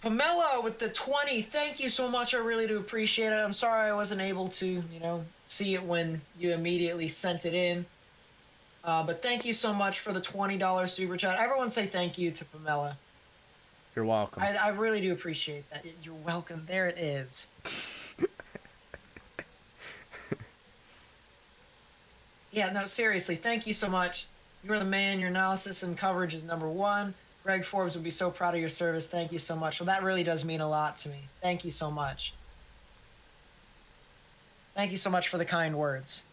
Pamela with the 20. Thank you so much. I really do appreciate it. I'm sorry I wasn't able to, see it when you immediately sent it in. But thank you so much for the $20 super chat. Everyone say thank you to Pamela. You're welcome. I really do appreciate that. You're welcome. There it is. Yeah, no, seriously, thank you so much. You're the man. Your analysis and coverage is number one. Greg Forbes would be so proud of your service. Thank you so much. Well, that really does mean a lot to me. Thank you so much. Thank you so much for the kind words.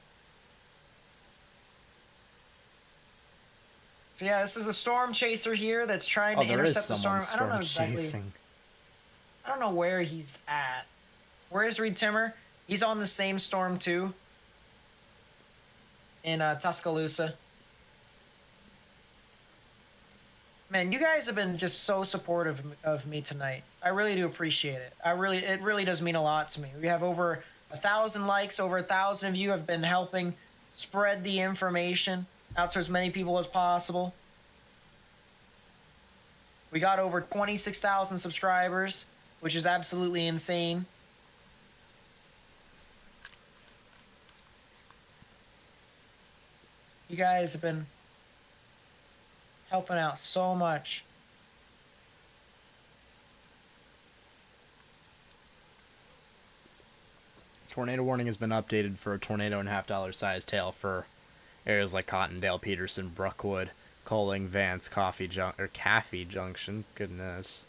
So yeah, this is the storm chaser here that's trying to intercept the storm. I don't know exactly. Chasing. I don't know where he's at. Where is Reed Timmer? He's on the same storm too. In Tuscaloosa. Man, you guys have been just so supportive of me tonight. I really do appreciate it. It really does mean a lot to me. We have over 1,000 likes. Over 1,000 of you have been helping spread the information out to as many people as possible. We got over 26,000 subscribers, which is absolutely insane. You guys have been helping out so much. Tornado warning has been updated for a $1.50 sized hail for areas like Cottondale, Peterson, Brookwood, Coling, Vance, Caffey Junction. Goodness.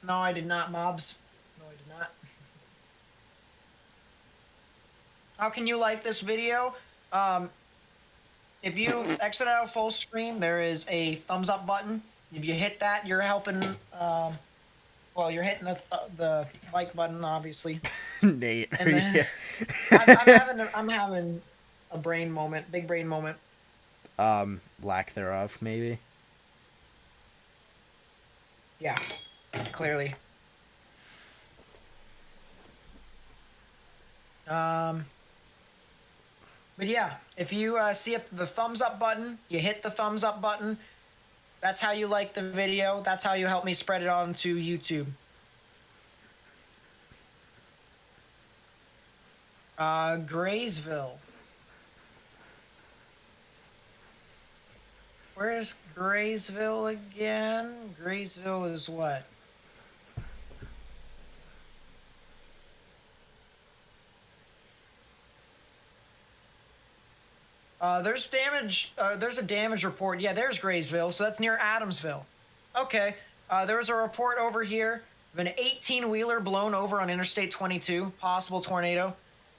No, I did not, mobs. No, I did not. How can you like this video? If you exit out of full screen, there is a thumbs up button. If you hit that, you're helping. Well, you're hitting the like button, obviously. Nate, and then I'm having a brain moment, big brain moment. Lack thereof, maybe. Yeah, clearly. But yeah, if you see the thumbs up button, you hit the thumbs up button. That's how you like the video. That's how you help me spread it on to YouTube. Graysville. Where's Graysville again? Graysville is what? There's damage. There's a damage report. Yeah, there's Graysville. So that's near Adamsville. Okay. There was a report over here of an 18-wheeler blown over on Interstate 22. Possible tornado.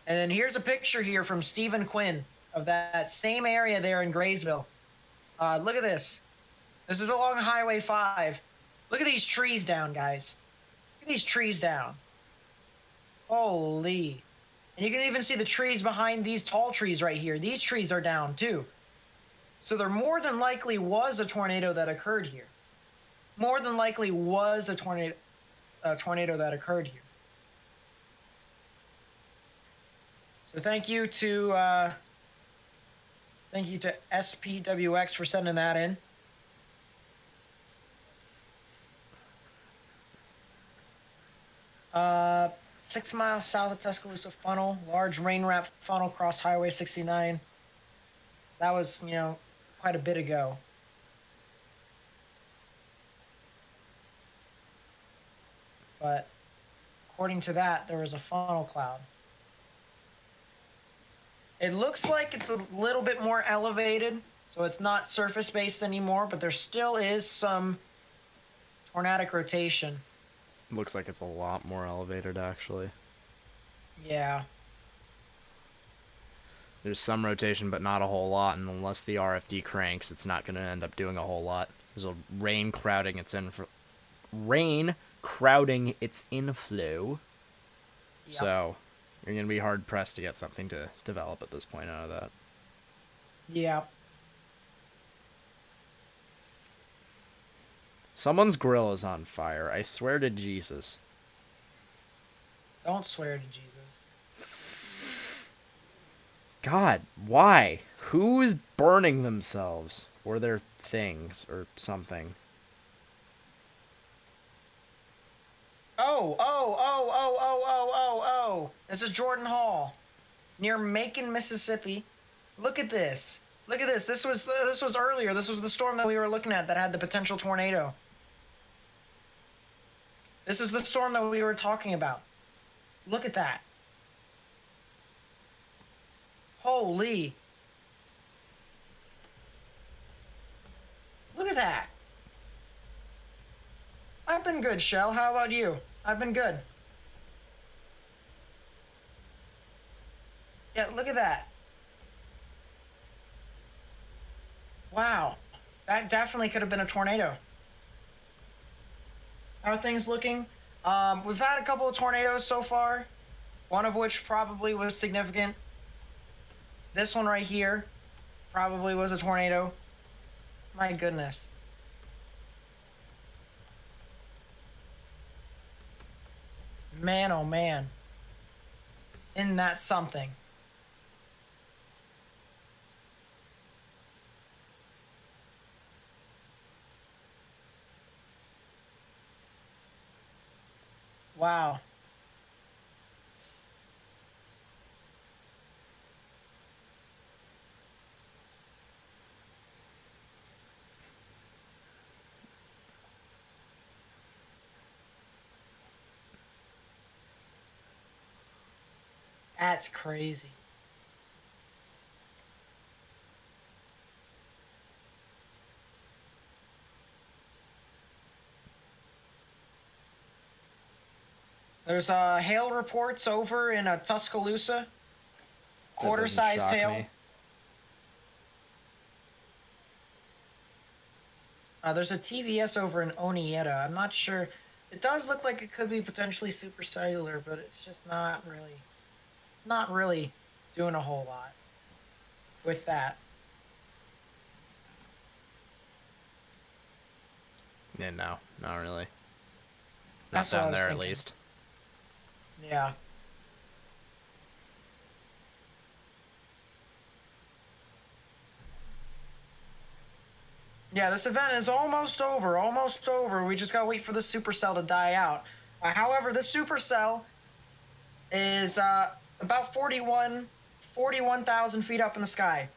And then here's a picture here from Stephen Quinn of that same area there in Graysville. Look at this. This is along Highway 5. Look at these trees down, guys. Look at these trees down. Holy. And you can even see the trees behind these tall trees right here. These trees are down too. So there more than likely was a tornado that occurred here. More than likely was a tornado that occurred here. So thank you to SPWX for sending that in. 6 miles south of Tuscaloosa funnel, large rain wrap funnel across Highway 69. That was, quite a bit ago. But according to that, there was a funnel cloud. It looks like it's a little bit more elevated, so it's not surface-based anymore, but there still is some tornadic rotation. Looks like it's a lot more elevated, actually. Yeah. There's some rotation, but not a whole lot, and unless the RFD cranks, it's not going to end up doing a whole lot. There's a rain crowding its inflow. Yep. So you're going to be hard-pressed to get something to develop at this point out of that. Yeah. Someone's grill is on fire. I swear to Jesus. Don't swear to Jesus. God, why? Who is burning themselves? Or their things, or something. Oh. This is Jordan Hall, near Macon, Mississippi. Look at this. Look at this. This was earlier. This was the storm that we were looking at that had the potential tornado. This is the storm that we were talking about. Look at that. Holy. Look at that. I've been good, Shell. How about you? I've been good. Yeah, look at that. Wow. That definitely could have been a tornado. How are things looking? We've had a couple of tornadoes so far, one of which probably was significant. This one right here probably was a tornado. My goodness. Man, oh man. Isn't that something? Wow. That's crazy. There's hail reports over in Tuscaloosa. Quarter-sized hail. There's a TVS over in Onieta. I'm not sure. It does look like it could be potentially supercellular, but it's just not really doing a whole lot with that. Yeah, no, not really. Not down there, at least. Yeah. Yeah, this event is almost over. Almost over. We just gotta wait for the supercell to die out. However, the supercell is about 41,000 feet up in the sky.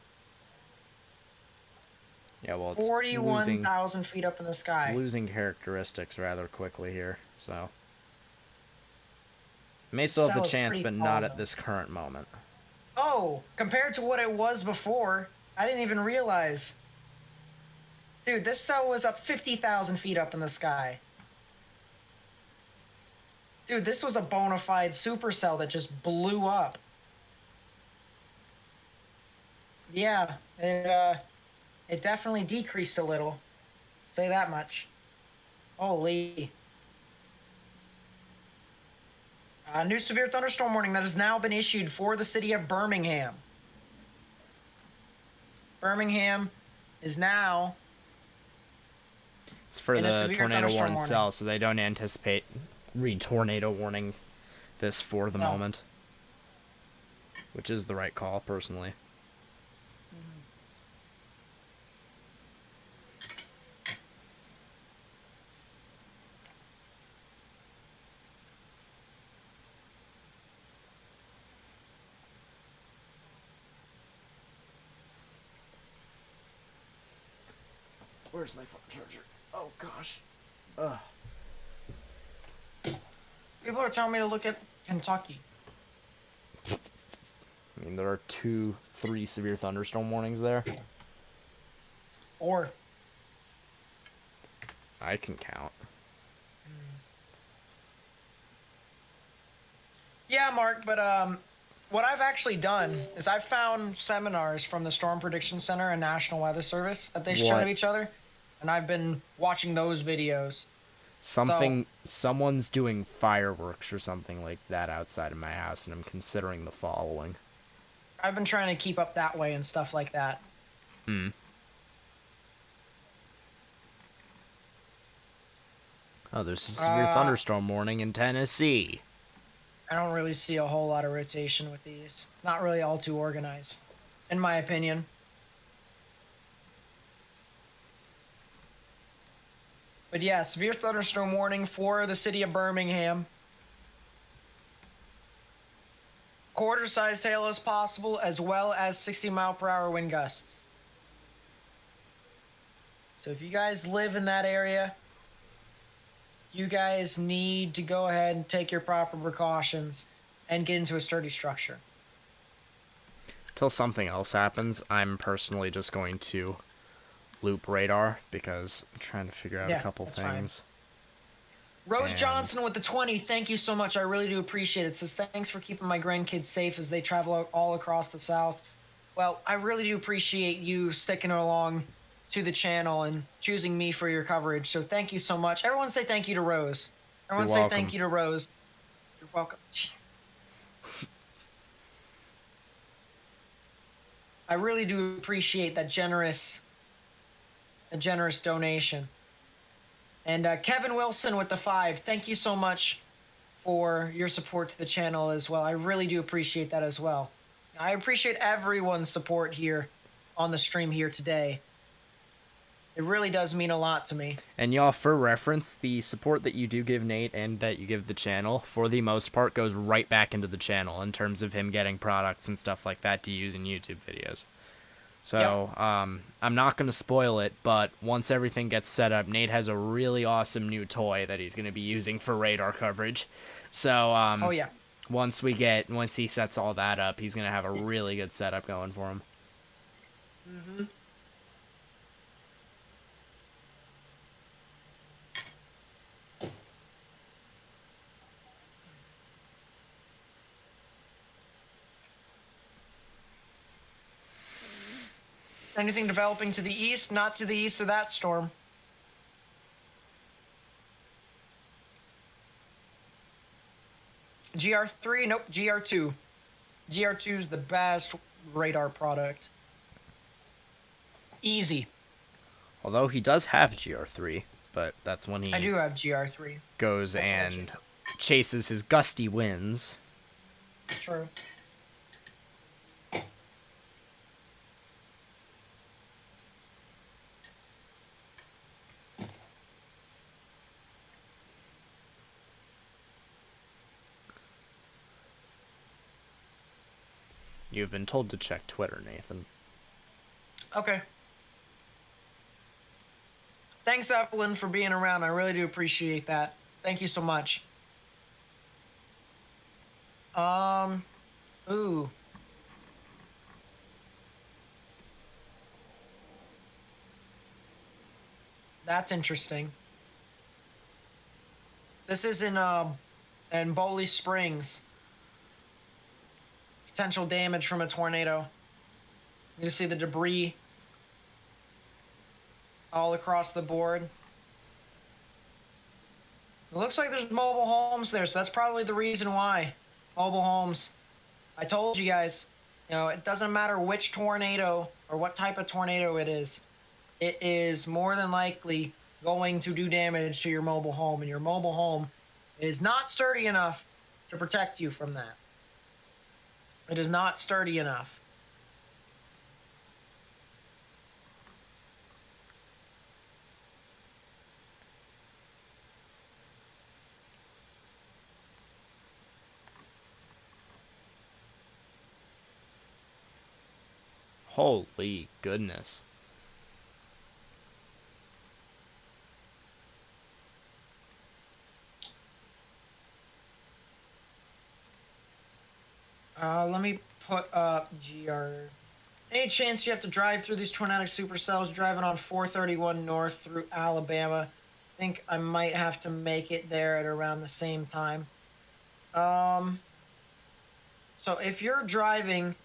Yeah, well, it's 41,000 feet up in the sky. It's losing characteristics rather quickly here, so it may still have the chance, but not at this current moment. Oh, compared to what it was before, I didn't even realize. Dude, this cell was up 50,000 feet up in the sky. Dude, this was a bona fide supercell that just blew up. Yeah, it definitely decreased a little. Say that much. Holy. A new severe thunderstorm warning that has now been issued for the city of Birmingham. Birmingham is now It's for in a the severe tornado thunderstorm warning warning. cell, so they don't anticipate re-tornado warning this for the No. moment. Which is the right call, personally. Where's my phone charger? Oh, gosh. Ugh. People are telling me to look at Kentucky. I mean, there are 3 severe thunderstorm warnings there. Or I can count. yeah, Mark, but what I've actually done is I've found seminars from the Storm Prediction Center and National Weather Service that they share to each other, and I've been watching those videos. Someone's doing fireworks or something like that outside of my house, and I'm considering the following. I've been trying to keep up that way and stuff like that. Oh, there's a severe thunderstorm warning in Tennessee. I don't really see a whole lot of rotation with these. Not really all too organized, in my opinion. But yeah, severe thunderstorm warning for the city of Birmingham. Quarter-sized hail is possible, as well as 60-mile-per-hour wind gusts. So if you guys live in that area, you guys need to go ahead and take your proper precautions and get into a sturdy structure. Till something else happens, I'm personally just going to loop radar because I'm trying to figure out a couple things. Rose Johnson with the 20, thank you so much. I really do appreciate it. Says, thanks for keeping my grandkids safe as they travel all across the South. Well, I really do appreciate you sticking along to the channel and choosing me for your coverage. So thank you so much. Everyone say thank you to Rose. Everyone say thank you to Rose. You're welcome. Jeez. I really do appreciate that generous donation. And Kevin Wilson with the 5, thank you so much for your support to the channel as well. I really do appreciate that as well. I appreciate everyone's support here on the stream here today. It really does mean a lot to me. And y'all, for reference, the support that you do give Nate and that you give the channel, for the most part, goes right back into the channel in terms of him getting products and stuff like that to use in YouTube videos. So, I'm not going to spoil it, but once everything gets set up, Nate has a really awesome new toy that he's going to be using for radar coverage. So, once he sets all that up, he's going to have a really good setup going for him. Mm-hmm. Anything developing to the east? Not to the east of that storm. GR3? Nope, GR2. GR2 is the best radar product. Easy. Although he does have GR3, but that's when he I do have GR3. Goes and chases his gusty winds. True. You've been told to check Twitter, Nathan. Okay. Thanks, Evelyn, for being around. I really do appreciate that. Thank you so much. Ooh. That's interesting. This is in Boley Springs. Potential damage from a tornado. You see the debris all across the board. It looks like there's mobile homes there, so that's probably the reason why. Mobile homes. I told you guys, it doesn't matter which tornado or what type of tornado it is more than likely going to do damage to your mobile home, and your mobile home is not sturdy enough to protect you from that. It is not sturdy enough. Holy goodness. Let me put up GR. Any chance you have to drive through these tornadic supercells driving on 431 north through Alabama? Think I might have to make it there at around the same time. So if you're driving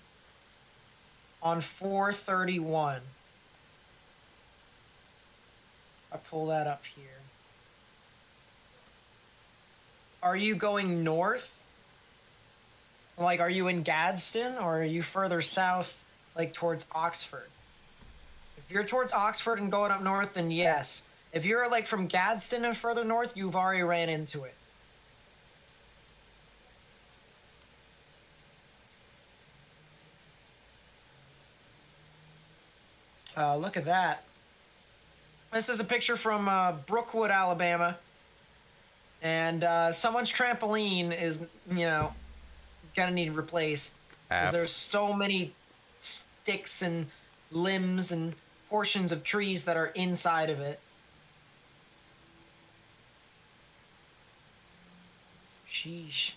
on 431, I pull that up here. Are you going north? Like, are you in Gadsden, or are you further south, like towards Oxford? If you're towards Oxford and going up north, then yes. If you're like from Gadsden and further north, you've already ran into it. Look at that. This is a picture from Brookwood, Alabama. And someone's trampoline is, gonna need replaced. Because there's so many sticks and limbs and portions of trees that are inside of it. Sheesh.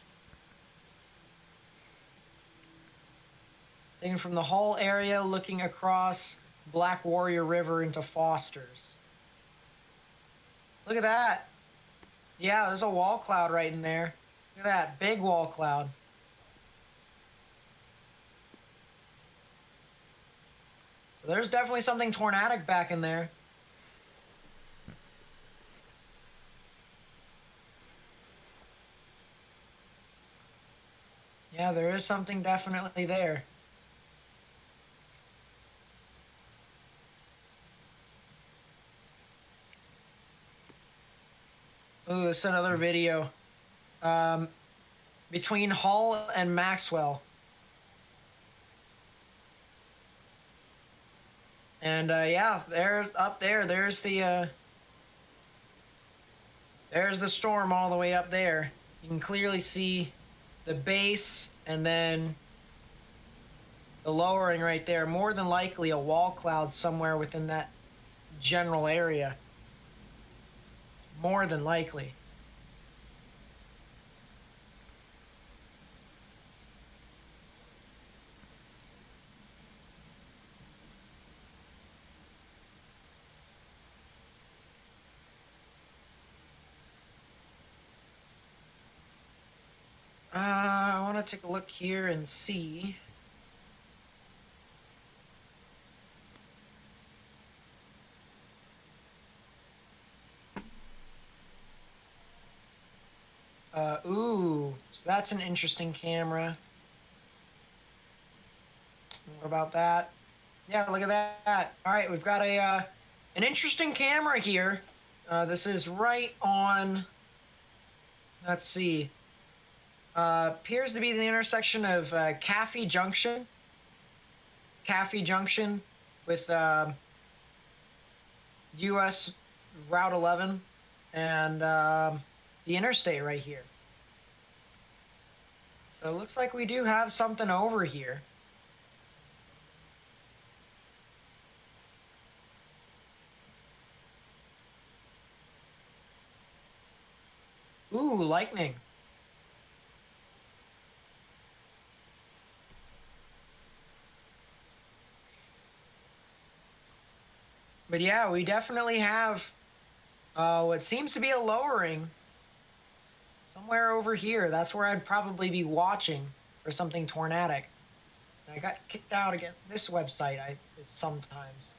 Taken from the Hall area, looking across Black Warrior River into Foster's. Look at that. Yeah, there's a wall cloud right in there. Look at that, big wall cloud. So there's definitely something tornadic back in there. Yeah, there is something definitely there. Ooh, this is another video. Between Hall and Maxwell. And yeah, there's up there. There's the storm all the way up there. You can clearly see the base and then the lowering right there. More than likely a wall cloud somewhere within that general area. More than likely. I want to take a look here and see. Ooh, so that's an interesting camera. What about that? Yeah, look at that. All right, we've got an interesting camera here. This is right on, let's see, appears to be the intersection of Caffey Junction with US Route 11 and the interstate right here. So it looks like we do have something over here. Ooh, lightning. But yeah, we definitely have what seems to be a lowering somewhere over here. That's where I'd probably be watching for something tornadic. I got kicked out again. This website, sometimes.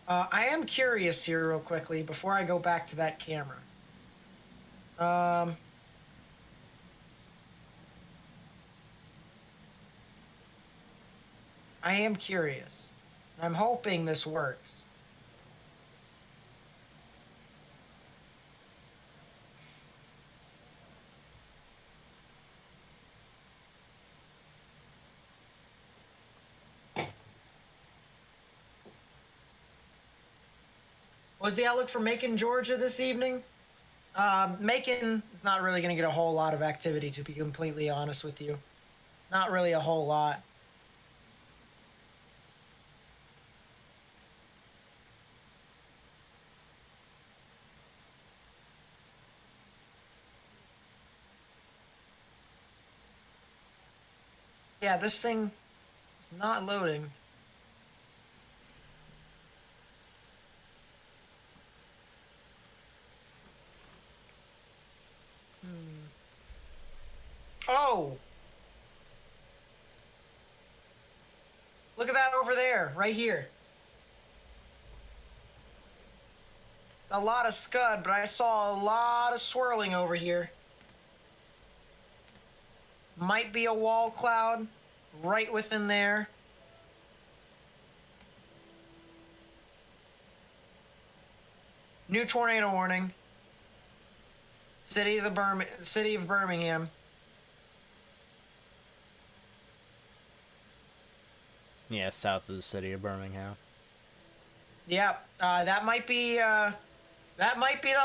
I am curious here, real quickly, before I go back to that camera. Um, I am curious. I'm hoping this works. Was the outlook for Macon, Georgia this evening? Macon is not really going to get a whole lot of activity, to be completely honest with you. Not really a whole lot. Yeah, this thing is not loading. Hmm. Oh! Look at that over there, right here. A lot of scud, but I saw a lot of swirling over here. Might be a wall cloud right within there. New tornado warning. City of Birmingham. Yeah, south of the city of Birmingham. Yep. That might be that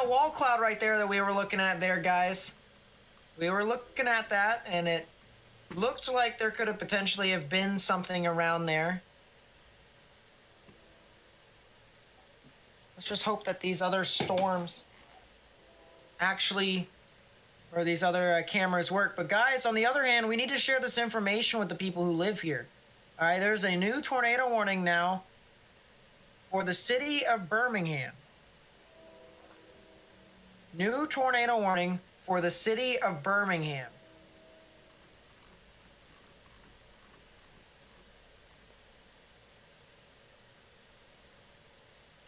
wall cloud right there that we were looking at there, guys. We were looking at that, and it looked like there could have potentially have been something around there. Let's just hope that these other storms actually, or these other cameras work. But guys, on the other hand, we need to share this information with the people who live here. All right, there's a new tornado warning now for the city of Birmingham. New tornado warning for the city of Birmingham.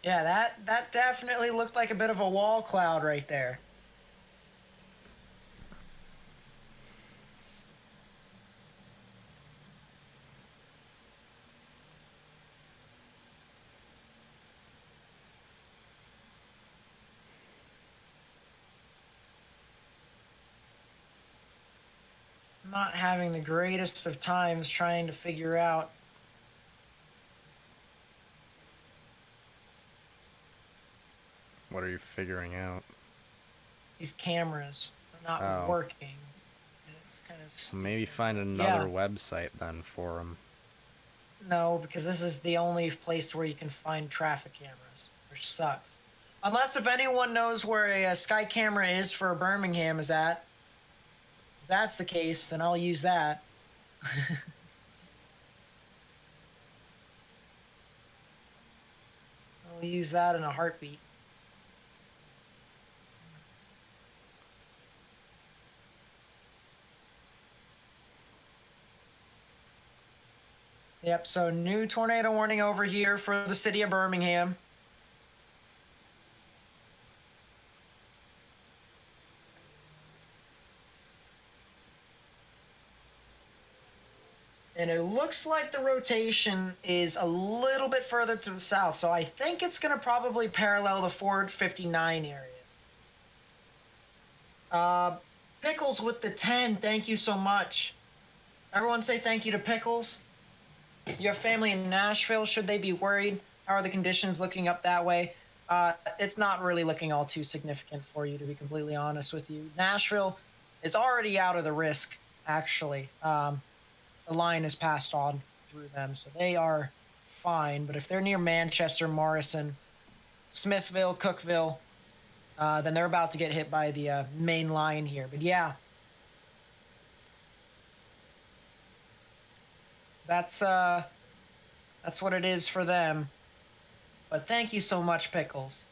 Yeah, that definitely looked like a bit of a wall cloud right there. Not having the greatest of times trying to figure out. What are you figuring out? These cameras are not working. And it's kind of maybe find another website then for them. No, because this is the only place where you can find traffic cameras, which sucks. Unless if anyone knows where a sky camera is for Birmingham is at. If that's the case, then I'll use that. I'll use that in a heartbeat. Yep, so new tornado warning over here for the city of Birmingham. And it looks like the rotation is a little bit further to the south, so I think it's going to probably parallel the 459 areas. Pickles with the 10, thank you so much. Everyone say thank you to Pickles. You have family in Nashville, should they be worried? How are the conditions looking up that way? It's not really looking all too significant for you, to be completely honest with you. Nashville is already out of the risk, actually. The line is passed on through them, so they are fine. But if they're near Manchester, Morrison, Smithville, Cookville, then they're about to get hit by the main line here. But yeah, that's what it is for them. But thank you so much, Pickles.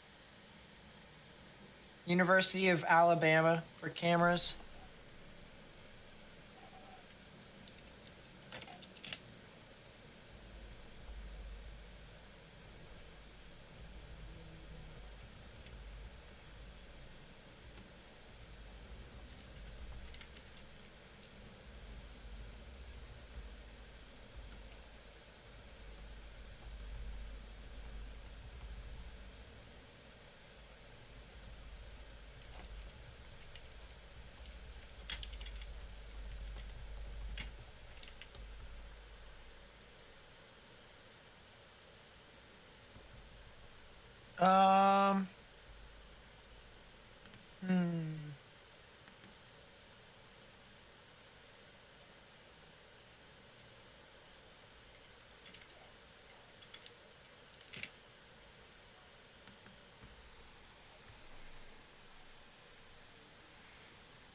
University of Alabama for cameras.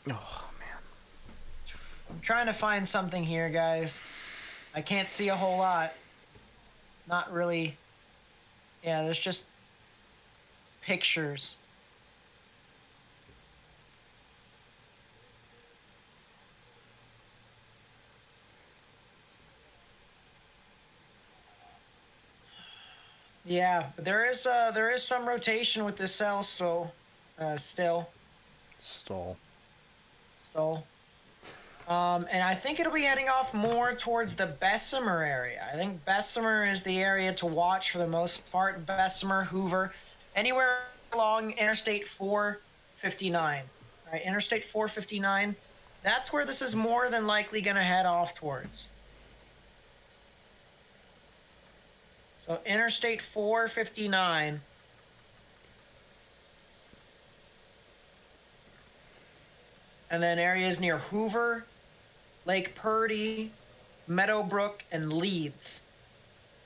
Oh man. I'm trying to find something here, guys. I can't see a whole lot. Not really. Yeah, there's just pictures. Yeah, but there is some rotation with this cell still. Still. Stall. And I think it'll be heading off more towards the Bessemer area. I think Bessemer is the area to watch for the most part. Bessemer, Hoover, anywhere along Interstate 459. All right, Interstate 459. That's where this is more than likely going to head off towards. So Interstate 459. And then areas near Hoover, Lake Purdy, Meadowbrook, and Leeds.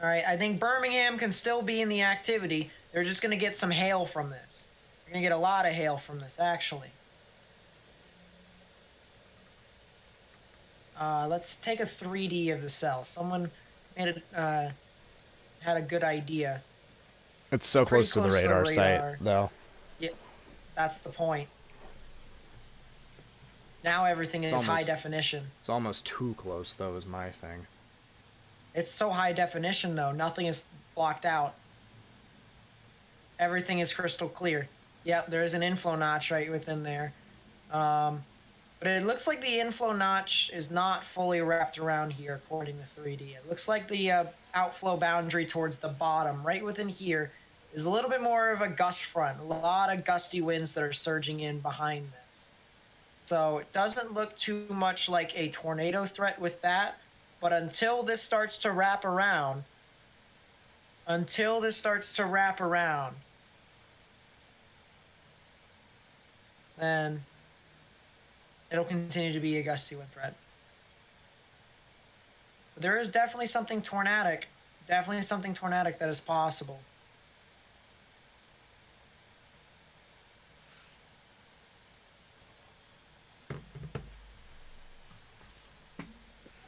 All right, I think Birmingham can still be in the activity. They're just going to get some hail from this. They're going to get a lot of hail from this, actually. Let's take a 3D of the cell. Someone made it, had a good idea. It's so close to the radar site, though. Yeah, that's the point. Now everything is high definition. It's almost too close, though, is my thing. It's so high definition, though. Nothing is blocked out. Everything is crystal clear. Yep, there is an inflow notch right within there. But it looks like the inflow notch is not fully wrapped around here, according to 3D. It looks like the outflow boundary towards the bottom, right within here, is a little bit more of a gust front. A lot of gusty winds that are surging in behind this. So it doesn't look too much like a tornado threat with that. But until this starts to wrap around, then it'll continue to be a gusty wind threat. But there is definitely something tornadic. That is possible.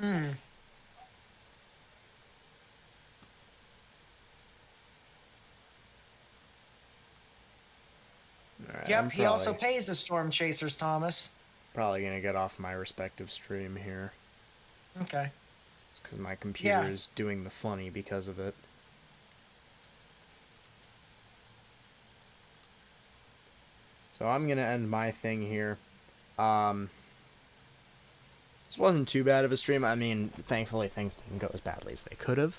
Right, yep, he also pays the storm chasers, Thomas. Probably going to get off my respective stream here. Okay. It's because my computer is doing the funny because of it. So I'm going to end my thing here. This wasn't too bad of a stream. I mean, thankfully things didn't go as badly as they could have.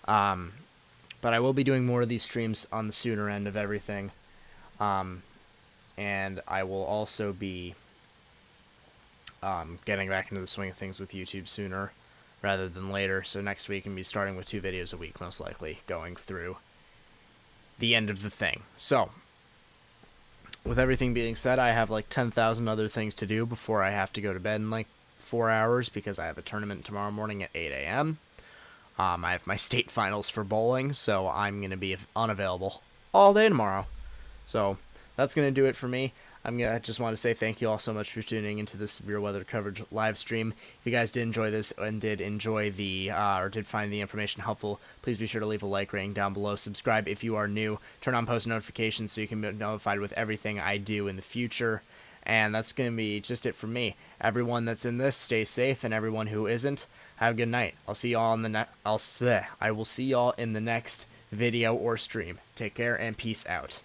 But I will be doing more of these streams on the sooner end of everything. And I will also be getting back into the swing of things with YouTube sooner rather than later. So next week I'm going to be starting with 2 videos a week, most likely, going through the end of the thing. So, with everything being said, I have like 10,000 other things to do before I have to go to bed in like 4 hours because I have a tournament tomorrow morning at 8 a.m. I have my state finals for bowling, so I'm going to be unavailable all day tomorrow. So that's going to do it for me. I just want to say thank you all so much for tuning into this severe weather coverage live stream. If you guys did enjoy this and did enjoy the, or did find the information helpful, please be sure to leave a like rating down below. Subscribe if you are new. Turn on post notifications so you can be notified with everything I do in the future. And that's going to be just it for me. Everyone that's in this, stay safe, and everyone who isn't, have a good night. I'll see y'all in the I will see y'all in the next video or stream. Take care and peace out.